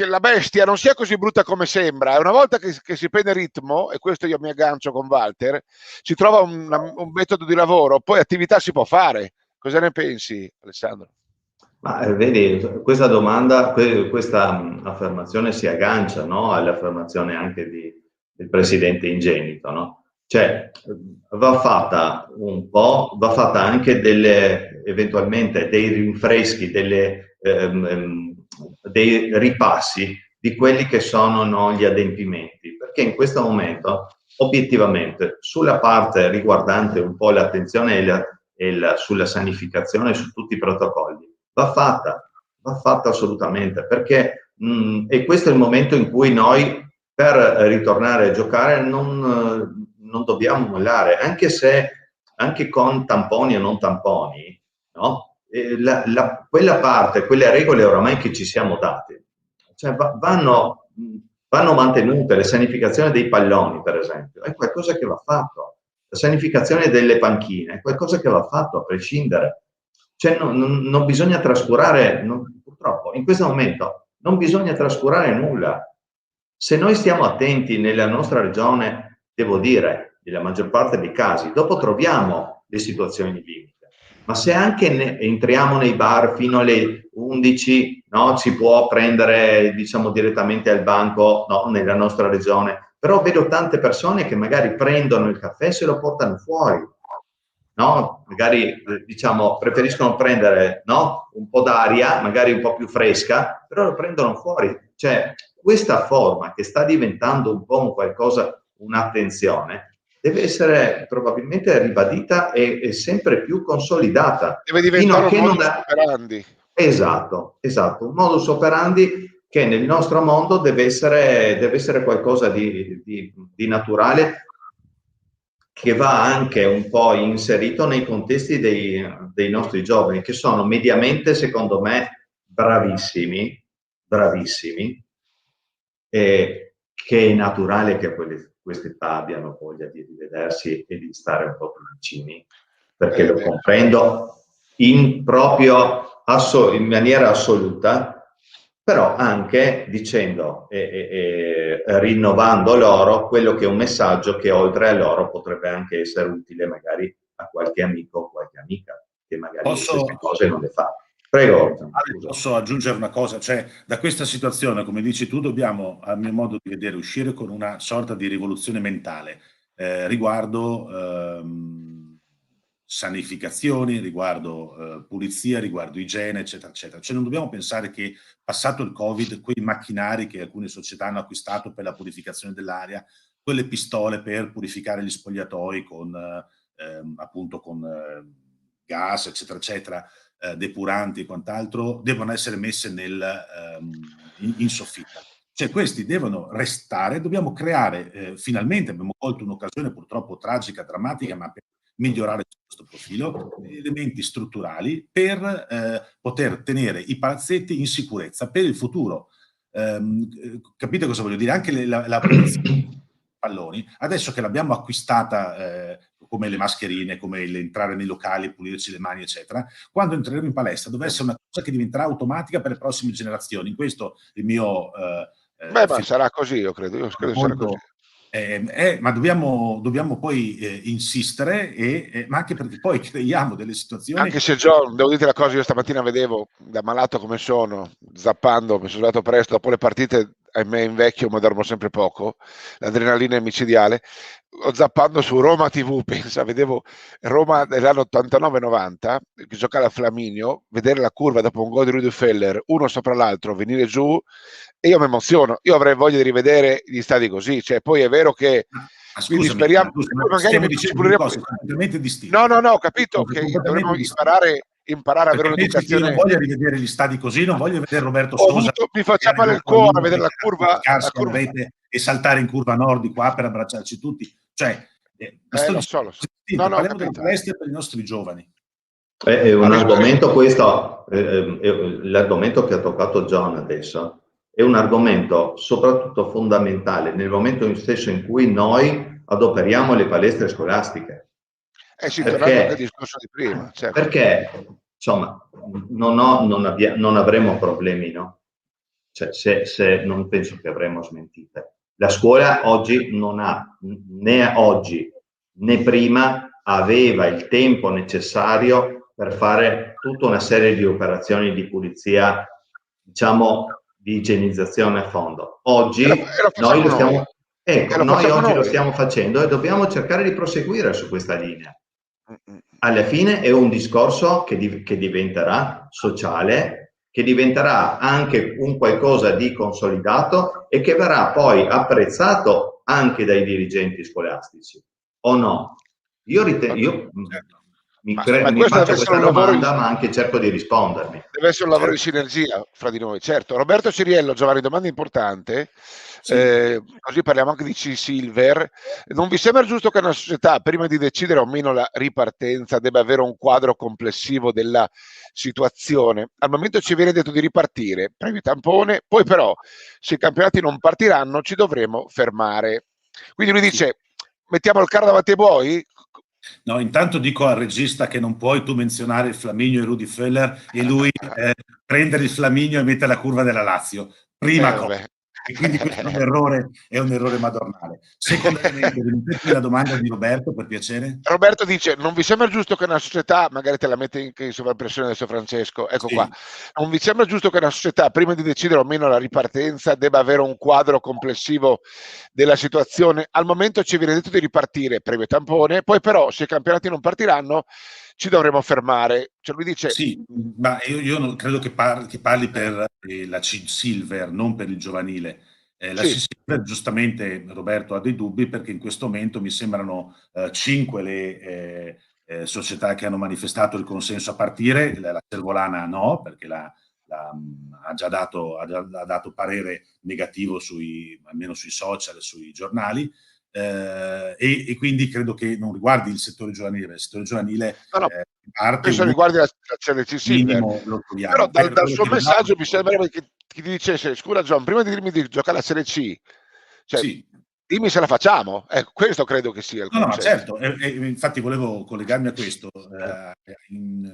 S1: la bestia non sia così brutta come sembra. Una volta che si prende ritmo, e questo io mi aggancio con Walter, si trova un metodo di lavoro, poi attività si può fare. Cosa ne pensi, Alessandro?
S2: Ma vedi, questa domanda, questa affermazione si aggancia, no, all'affermazione anche del presidente Ingenito, no? Cioè, va fatta anche eventualmente dei rinfreschi, dei ripassi di quelli che sono gli adempimenti, perché perché in questo momento, obiettivamente, sulla parte riguardante un po' l'attenzione sulla sanificazione, su tutti i protocolli, va fatta assolutamente, perché e questo è il momento in cui noi, per ritornare a giocare, non dobbiamo mollare, anche con tamponi o non tamponi, no? Quella parte, quelle regole oramai che ci siamo date, cioè vanno mantenute. La sanificazione dei palloni, per esempio, è qualcosa che va fatto. La sanificazione delle panchine è qualcosa che va fatto a prescindere. Cioè non bisogna trascurare, purtroppo in questo momento non bisogna trascurare nulla. Se noi stiamo attenti nella nostra regione, devo dire, nella maggior parte dei casi, dopo troviamo le situazioni limite. Ma se anche entriamo nei bar fino alle 11, no, si può prendere, diciamo, direttamente al banco, no, nella nostra regione. Però vedo tante persone che magari prendono il caffè e se lo portano fuori. No? Magari, diciamo, preferiscono prendere, no, un po' d'aria, magari un po' più fresca, però lo prendono fuori. Cioè, questa forma che sta diventando un po' un qualcosa, un'attenzione, deve essere probabilmente ribadita e sempre più consolidata.
S1: Deve diventare un modus operandi.
S2: Esatto, un modus operandi che nel nostro mondo deve essere qualcosa di naturale, che va anche un po' inserito nei contesti dei nostri giovani, che sono mediamente, secondo me, bravissimi, e che è naturale che a questa età abbiano voglia di rivedersi e di stare un po' più vicini, perché lo comprendo in maniera assoluta, però anche dicendo e rinnovando loro quello che è un messaggio che oltre a loro potrebbe anche essere utile magari a qualche amico o qualche amica che magari queste cose non le fa. Prego.
S3: Posso aggiungere una cosa, cioè da questa situazione, come dici tu, dobbiamo, a mio modo di vedere, uscire con una sorta di rivoluzione mentale riguardo sanificazioni, riguardo pulizia, riguardo igiene, eccetera, eccetera. Cioè non dobbiamo pensare che passato il Covid, quei macchinari che alcune società hanno acquistato per la purificazione dell'aria, quelle pistole per purificare gli spogliatoi con appunto con gas, eccetera, eccetera, depuranti e quant'altro, devono essere messe in soffitta. Cioè questi devono restare, dobbiamo creare, finalmente abbiamo colto un'occasione purtroppo tragica, drammatica, ma per migliorare questo profilo, elementi strutturali per poter tenere i palazzetti in sicurezza per il futuro. Capite cosa voglio dire? Anche la pulizia dei palloni, adesso che l'abbiamo acquistata come le mascherine, come entrare nei locali, pulirci le mani, eccetera, quando entreremo in palestra dovrebbe essere una cosa che diventerà automatica per le prossime generazioni. In questo il mio...
S1: ma sarà così, io credo sarà così.
S3: Ma dobbiamo poi insistere, ma anche perché poi creiamo delle situazioni...
S1: Anche se John, devo dire la cosa, io stamattina vedevo, da malato come sono, zappando, mi sono svegliato presto, dopo le partite, ahimè invecchio, ma dormo sempre poco, l'adrenalina è micidiale, zappando su Roma TV, pensa, vedevo Roma dell'anno 89-90, che giocava a Flaminio, vedere la curva dopo un gol di Rudi Feller, uno sopra l'altro, venire giù, e io mi emoziono, io avrei voglia di rivedere gli stadi così, cioè poi è vero che...
S3: Quindi speriamo, stiamo dicendo cose completamente distinte.
S1: No, ho capito che dovremmo imparare a avere un'educazione.
S3: Io non voglio rivedere gli stadi così, non voglio vedere Roberto Sosa.
S1: Mi faccia male il cuore vedere la curva.
S3: E saltare in curva nord di qua per abbracciarci tutti. Cioè,
S1: parliamo
S3: della palestra per i nostri giovani.
S2: È un argomento questo, l'argomento che ha toccato John adesso, è un argomento soprattutto fondamentale nel momento stesso in cui noi adoperiamo le palestre scolastiche.
S1: Sì, tornando anche al discorso di prima. Certo.
S2: Perché, insomma, non avremo problemi, no? Cioè, se non penso che avremo smentite. La scuola oggi non ha, né oggi né prima, aveva il tempo necessario per fare tutta una serie di operazioni di pulizia, diciamo, di igienizzazione a fondo. Oggi noi lo stiamo, lo stiamo facendo e dobbiamo cercare di proseguire su questa linea. Alla fine è un discorso che diventerà sociale, che diventerà anche un qualcosa di consolidato e che verrà poi apprezzato anche dai dirigenti scolastici, o no? Io
S3: Certo.
S2: mi
S1: questo
S2: faccio
S1: deve essere
S2: questa
S1: un lavoro
S2: domanda, ma anche cerco di rispondermi.
S1: Deve essere un lavoro di
S3: Certo.
S1: sinergia fra di noi, certo. Roberto Ciriello, Giovanni, domanda importante,
S3: Sì.
S1: così parliamo anche di C-Silver. Non vi sembra giusto che una società, prima di decidere o meno la ripartenza, debba avere un quadro complessivo della situazione? Al momento ci viene detto di ripartire, previo tampone, poi però se i campionati non partiranno ci dovremo fermare. Quindi lui dice, mettiamo il carro davanti ai buoi?
S3: No, intanto dico al regista che non puoi tu menzionare il Flaminio e Rudi Völler e lui prendere il Flaminio e mettere la curva della Lazio. Prima cosa.
S1: Vabbè.
S3: E quindi questo è un errore madornale. Secondariamente, ripetimi la domanda di Roberto, per piacere.
S1: Roberto dice: non vi sembra giusto che una società, magari te la mette in sovrappressione adesso Francesco, ecco qua, non vi sembra giusto che una società, prima di decidere o meno la ripartenza, debba avere un quadro complessivo della situazione? Al momento ci viene detto di ripartire previo tampone, poi però se i campionati non partiranno ci dovremo fermare. Cioè lui dice...
S3: Sì, ma io non credo che parli per la C-Silver, non per il giovanile. La
S1: Sì.
S3: C-Silver, giustamente Roberto ha dei dubbi perché in questo momento mi sembrano 5 le società che hanno manifestato il consenso a partire, la Servolana no, perché ha già dato parere negativo almeno sui social e sui giornali. E quindi credo che non riguardi il settore giovanile, il settore giovanile
S1: No,
S3: parte
S1: penso riguardi la CLC Silver,
S3: minimo lo
S1: però
S3: troviamo.
S1: dal suo messaggio mi sembra che ti dicesse: scusa John, prima di dirmi di giocare la Serie C, cioè,
S3: sì.
S1: dimmi se la facciamo. Ecco, questo credo che sia il
S3: No, ma
S1: concetto.
S3: certo, infatti volevo collegarmi a questo,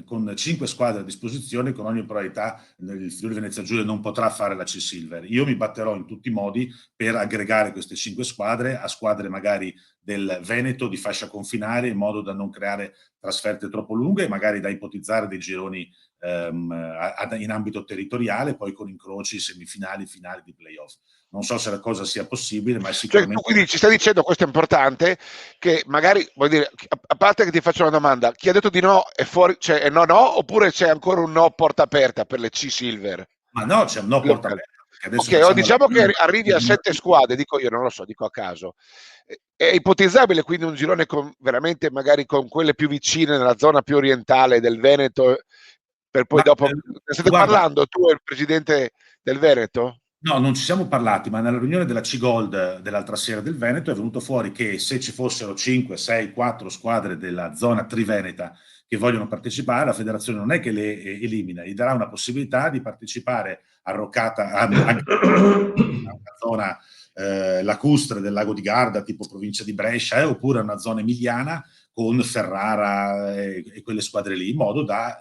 S3: con 5 squadre a disposizione, con ogni probabilità il Friuli Venezia Giulia non potrà fare la C-Silver. Io mi batterò in tutti i modi per aggregare queste 5 squadre a squadre magari del Veneto di fascia confinare, in modo da non creare trasferte troppo lunghe e magari da ipotizzare dei gironi in ambito territoriale, poi con incroci semifinali, finali di playoff. Non so se la cosa sia possibile, ma è sicuramente...
S1: Cioè, tu quindi ci stai dicendo, questo è importante, che magari, vuol dire, a parte che ti faccio una domanda, chi ha detto di no è fuori, cioè è no no, oppure c'è ancora un no porta aperta per le C-Silver?
S3: Ma no, c'è un no porta aperta.
S1: Ok, o diciamo che arrivi a 7 squadre, dico io, non lo so, dico a caso. È ipotizzabile quindi un girone veramente magari con quelle più vicine nella zona più orientale del Veneto, per poi dopo... State parlando tu e il presidente del Veneto?
S3: No, non ci siamo parlati, ma nella riunione della C-Gold dell'altra sera del Veneto è venuto fuori che se ci fossero 5, 6, 4 squadre della zona triveneta che vogliono partecipare, la federazione non è che le elimina, gli darà una possibilità di partecipare arroccata anche a una zona lacustre del lago di Garda, tipo provincia di Brescia, oppure a una zona emiliana con Ferrara e quelle squadre lì, in modo da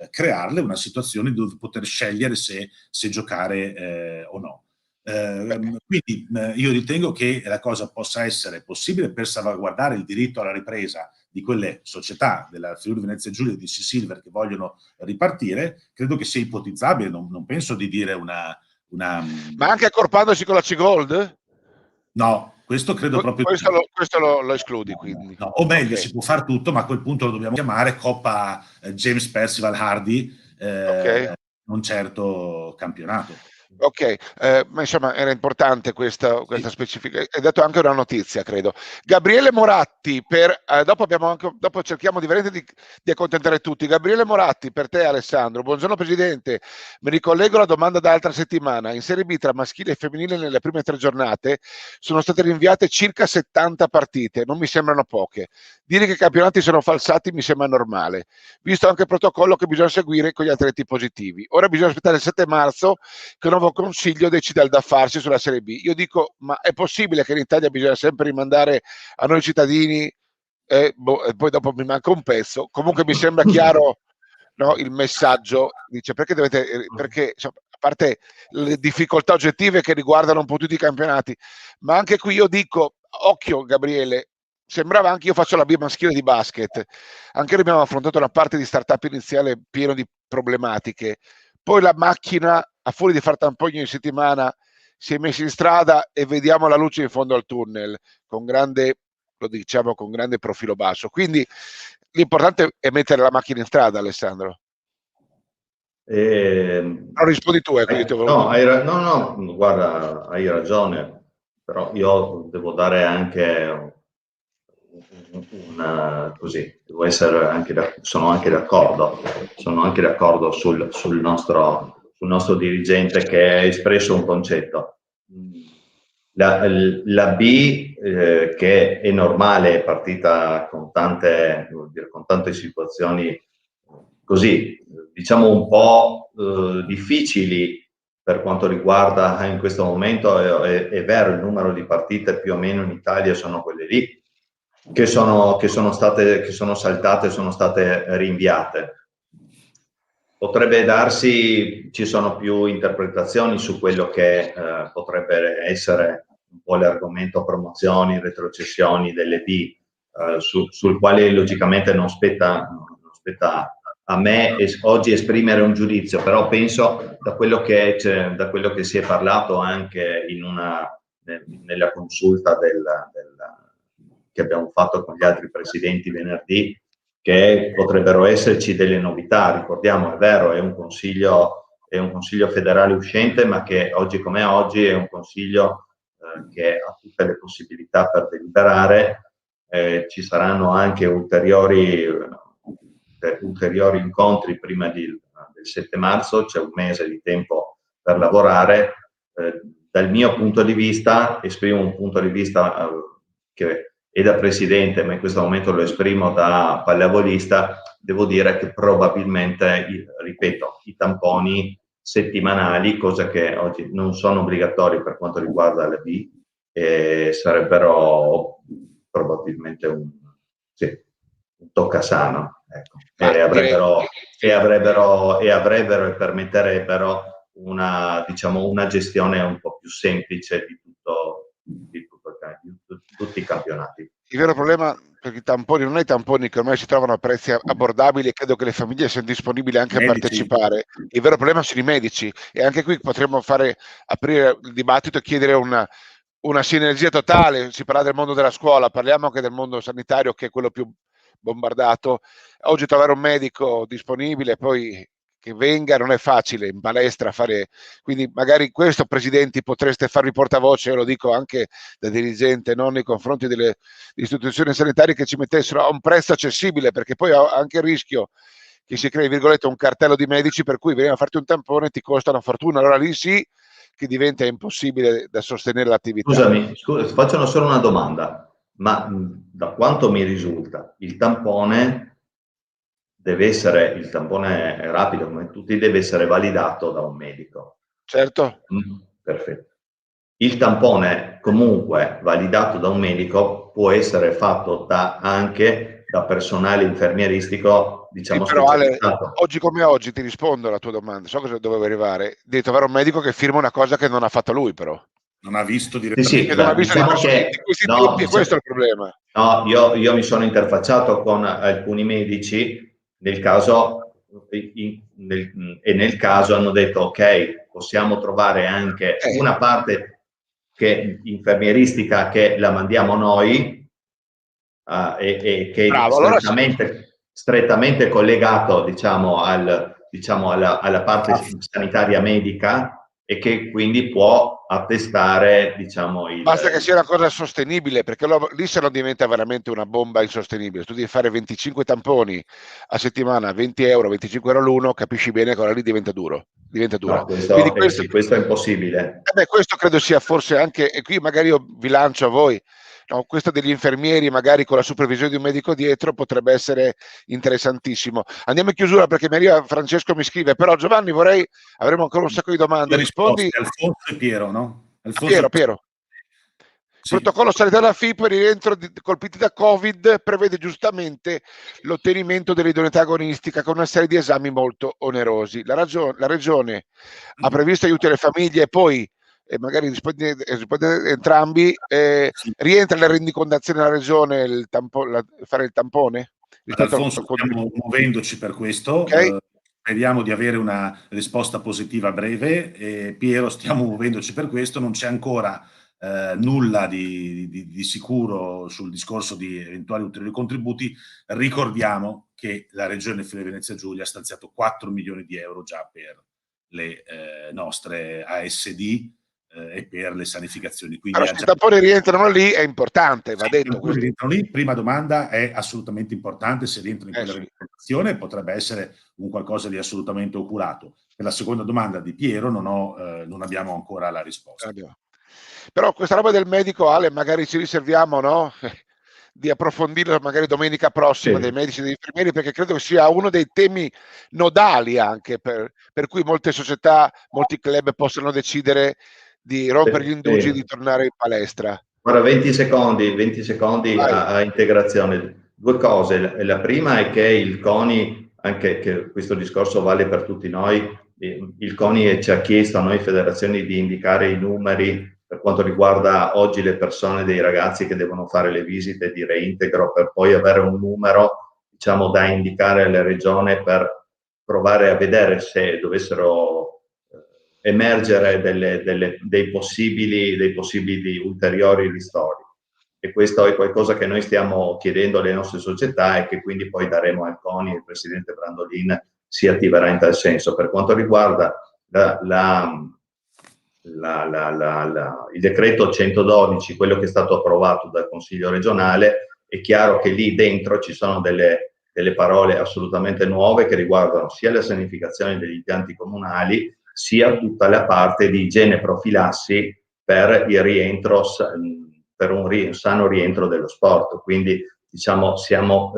S3: crearle una situazione dove poter scegliere se giocare o no. Quindi io ritengo che la cosa possa essere possibile per salvaguardare il diritto alla ripresa di quelle società della Friuli Venezia Giulia e di C-Silver che vogliono ripartire. Credo che sia ipotizzabile, non penso di dire una...
S1: Ma anche accorpandosi con la C-Gold?
S3: No, questo credo proprio
S1: questo lo escludi, quindi.
S3: No, o meglio,
S1: Okay.
S3: si può fare tutto, ma a quel punto lo dobbiamo chiamare Coppa James Percival Hardy,
S1: Okay.
S3: non certo campionato.
S1: Ok, ma insomma era importante questa specifica. Hai dato anche una notizia, credo. Gabriele Moratti, dopo cerchiamo di accontentare tutti. Gabriele Moratti, per te Alessandro. Buongiorno Presidente, mi ricollego alla domanda dall'altra settimana. In Serie B tra maschile e femminile nelle prime 3 giornate sono state rinviate circa 70 partite, non mi sembrano poche. Dire che i campionati sono falsati mi sembra normale, visto anche il protocollo che bisogna seguire con gli atleti positivi. Ora bisogna aspettare il 7 marzo che un nuovo consiglio decida il da farsi sulla Serie B. Io dico, ma è possibile che in Italia bisogna sempre rimandare a noi cittadini e poi dopo mi manca un pezzo? Comunque mi sembra chiaro, no, il messaggio, dice perché insomma, a parte le difficoltà oggettive che riguardano un po' tutti i campionati, ma anche qui io dico, occhio Gabriele, sembrava anche io faccio la B maschile di basket, anche noi abbiamo affrontato una parte di startup iniziale pieno di problematiche, poi la macchina a fuori di far tamponi in settimana si è messa in strada e vediamo la luce in fondo al tunnel con grande, lo diciamo, con grande profilo basso. Quindi l'importante è mettere la macchina in strada, Alessandro. No, rispondi tu, quindi
S2: no, guarda, hai ragione. però io devo dare anche così, devo essere anche sono anche d'accordo sul nostro dirigente che ha espresso un concetto. La B, che è normale, è partita con tante situazioni così, diciamo un po' difficili per quanto riguarda in questo momento, è vero, il numero di partite più o meno in Italia sono quelle lì, che sono saltate, sono state rinviate. Potrebbe darsi, ci sono più interpretazioni su quello che potrebbe essere un po' l'argomento promozioni, retrocessioni delle B, sul quale logicamente non spetta a me oggi esprimere un giudizio, però penso da quello che si è parlato anche nella consulta che abbiamo fatto con gli altri presidenti venerdì, che potrebbero esserci delle novità. Ricordiamo, è vero, è un consiglio federale uscente, ma che oggi come oggi è un consiglio che ha tutte le possibilità per deliberare. Ci saranno anche ulteriori incontri prima del 7 marzo, c'è un mese di tempo per lavorare. Dal mio punto di vista, esprimo un punto di vista che è da presidente, ma in questo momento lo esprimo da pallavolista, devo dire che probabilmente, ripeto, i tamponi settimanali, cosa che oggi non sono obbligatori per quanto riguarda la B, sarebbero probabilmente un toccasana, ecco. E permetterebbero una gestione un po' più semplice di tutti i campionati.
S1: Il vero problema per i tamponi non è i tamponi che ormai si trovano a prezzi abbordabili e credo che le famiglie siano disponibili anche a partecipare. Il vero problema sono i medici, e anche qui potremmo aprire il dibattito e chiedere una sinergia totale. Si parla del mondo della scuola, parliamo anche del mondo sanitario, che è quello più bombardato. Oggi trovare un medico disponibile, poi che venga, non è facile in palestra fare, quindi magari questo, presidenti, potreste farvi portavoce, lo dico anche da dirigente, non nei confronti delle istituzioni sanitarie, che ci mettessero a un prezzo accessibile, perché poi ha anche il rischio che si crei, virgolette, un cartello di medici per cui vengono a farti un tampone e ti costa una fortuna. Allora lì sì che diventa impossibile da sostenere l'attività.
S2: Scusami, faccio solo una domanda, ma da quanto mi risulta il tampone rapido come tutti deve essere validato da un medico?
S1: Certo.
S2: Perfetto. Il tampone comunque validato da un medico può essere fatto anche da personale infermieristico, diciamo,
S1: sì, però Ale, oggi come oggi ti rispondo alla tua domanda, so cosa dovevo arrivare, devi trovare un medico che firma una cosa che non ha fatta lui, però
S3: non ha visto direttamente.
S2: Sì, non ha visto
S1: questo è il problema.
S2: No, io mi sono interfacciato con alcuni medici nel caso hanno detto ok, possiamo trovare anche una parte che infermieristica che la mandiamo noi e che è strettamente collegato, diciamo, alla parte sanitaria medica, e che quindi può attestare, diciamo,
S1: basta che sia una cosa sostenibile, perché lì se no diventa veramente una bomba insostenibile. Tu devi fare 25 tamponi a settimana, 20 euro, 25 euro l'uno, capisci bene che ora lì diventa dura.
S2: No, questo è impossibile.
S1: Questo credo sia forse anche, e qui magari io vi lancio a voi, no, questo degli infermieri magari con la supervisione di un medico dietro potrebbe essere interessantissimo. Andiamo in chiusura perché Francesco mi scrive, però Giovanni avremo ancora un sacco di domande. Rispondi
S3: Alfonso e Piero, no?
S1: Piero. Sì. Il protocollo sanitario della FIP per il rientro colpiti da Covid prevede giustamente l'ottenimento dell'idoneità agonistica con una serie di esami molto onerosi. La Regione ha previsto aiuti alle famiglie e poi magari risponde entrambi, rientra nella rendicontazione della Regione fare il tampone?
S3: Alfonso, stiamo muovendoci per questo, okay. Speriamo di avere una risposta positiva a breve. Piero, stiamo muovendoci per questo, non c'è ancora nulla di sicuro sul discorso di eventuali ulteriori contributi. Ricordiamo che la Regione Friuli Venezia Giulia ha stanziato 4 milioni di euro già per le nostre ASD, e per le sanificazioni. Quindi
S1: però se i tamponi rientrano lì è importante, va detto.
S3: Se rientrano lì, prima domanda, è assolutamente importante. Se rientrano in quella regolamentazione potrebbe essere un qualcosa di assolutamente oculato. Per la seconda domanda di Piero non abbiamo ancora la risposta.
S1: Però questa roba del medico, Ale, magari ci riserviamo, no? Di approfondirlo magari domenica prossima, dei medici e degli infermieri, perché credo che sia uno dei temi nodali anche per cui molte società, molti club possono decidere di rompere gli indugi e di tornare in palestra.
S2: Guarda, 20 secondi a integrazione. Due cose. La prima è che il CONI, anche che questo discorso vale per tutti noi, il CONI ci ha chiesto a noi federazioni di indicare i numeri per quanto riguarda oggi le persone, dei ragazzi che devono fare le visite di reintegro, per poi avere un numero, diciamo, da indicare alle regioni per provare a vedere se dovessero emergere dei possibili ulteriori ristori. E questo è qualcosa che noi stiamo chiedendo alle nostre società e che quindi poi daremo al CONI. Il presidente Brandolin si attiverà in tal senso. Per quanto riguarda il decreto 112, quello che è stato approvato dal Consiglio regionale, è chiaro che lì dentro ci sono delle parole assolutamente nuove che riguardano sia la sanificazione degli impianti comunali, sia tutta la parte di igiene profilassi per il rientro, per un sano rientro dello sport. Quindi diciamo siamo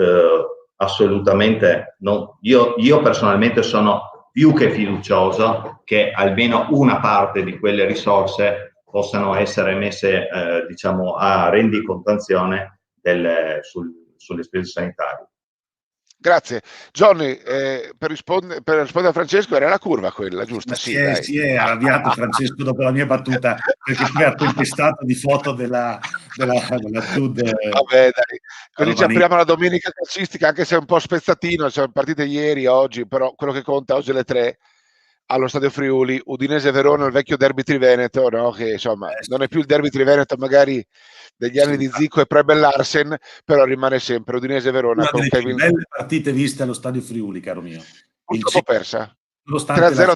S2: assolutamente, io personalmente sono più che fiducioso che almeno una parte di quelle risorse possano essere messe diciamo a rendicontazione sulle spese sanitarie.
S1: Grazie. Johnny, per rispondere a Francesco, era la curva quella, giusto?
S3: Si è arrabbiato Francesco dopo la mia battuta, perché poi ha contestato di foto della TUD.
S1: Vabbè, dai. Così ci apriamo la domenica calcistica, anche se è un po' spezzatino, sono partite ieri, oggi, però quello che conta oggi alle 3 allo Stadio Friuli, Udinese-Verona, il vecchio derby triveneto, no? Che insomma non è più il derby triveneto magari degli anni di Zico e Prebe Larsen, però rimane sempre Udinese-Verona.
S3: Una delle più belle partite viste allo Stadio Friuli, caro mio.
S1: Purtroppo persa. 3-0,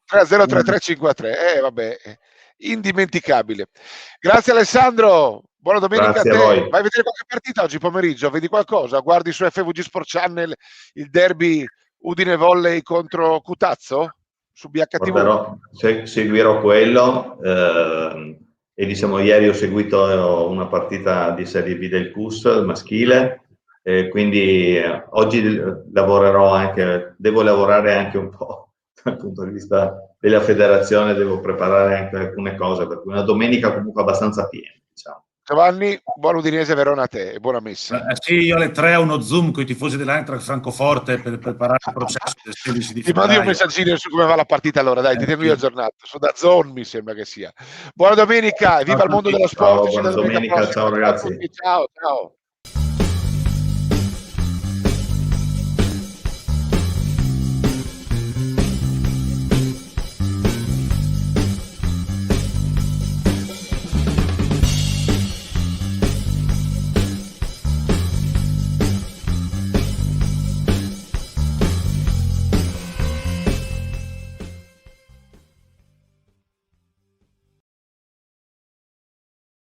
S1: 3-3, 5-3. Vabbè, indimenticabile. Grazie Alessandro, buona domenica.
S2: Grazie
S1: a te.
S2: A voi.
S1: Vai a vedere qualche partita oggi pomeriggio? Vedi qualcosa? Guardi su FVG Sport Channel il derby Udine Volley contro Cutazzo? Su BHTV?
S2: Seguirò quello e diciamo ieri ho seguito una partita di Serie B del CUS maschile, quindi oggi devo lavorare anche un po' dal punto di vista della federazione, devo preparare anche alcune cose, per cui una domenica comunque abbastanza piena, diciamo.
S1: Giovanni, buon Udinese Verona a te e buona messa.
S3: Sì, io alle 3 ho uno Zoom con i tifosi dell'Eintracht Francoforte per preparare il processo del 16 di
S1: Ti
S3: febbraio.
S1: mandi un messaggino su come va la partita allora, dai, ti tengo io aggiornato. Su DAZN mi sembra che sia. Buona domenica e viva il mondo dello sport.
S2: Ciao, buona domenica, ciao ragazzi.
S1: Ciao, ciao.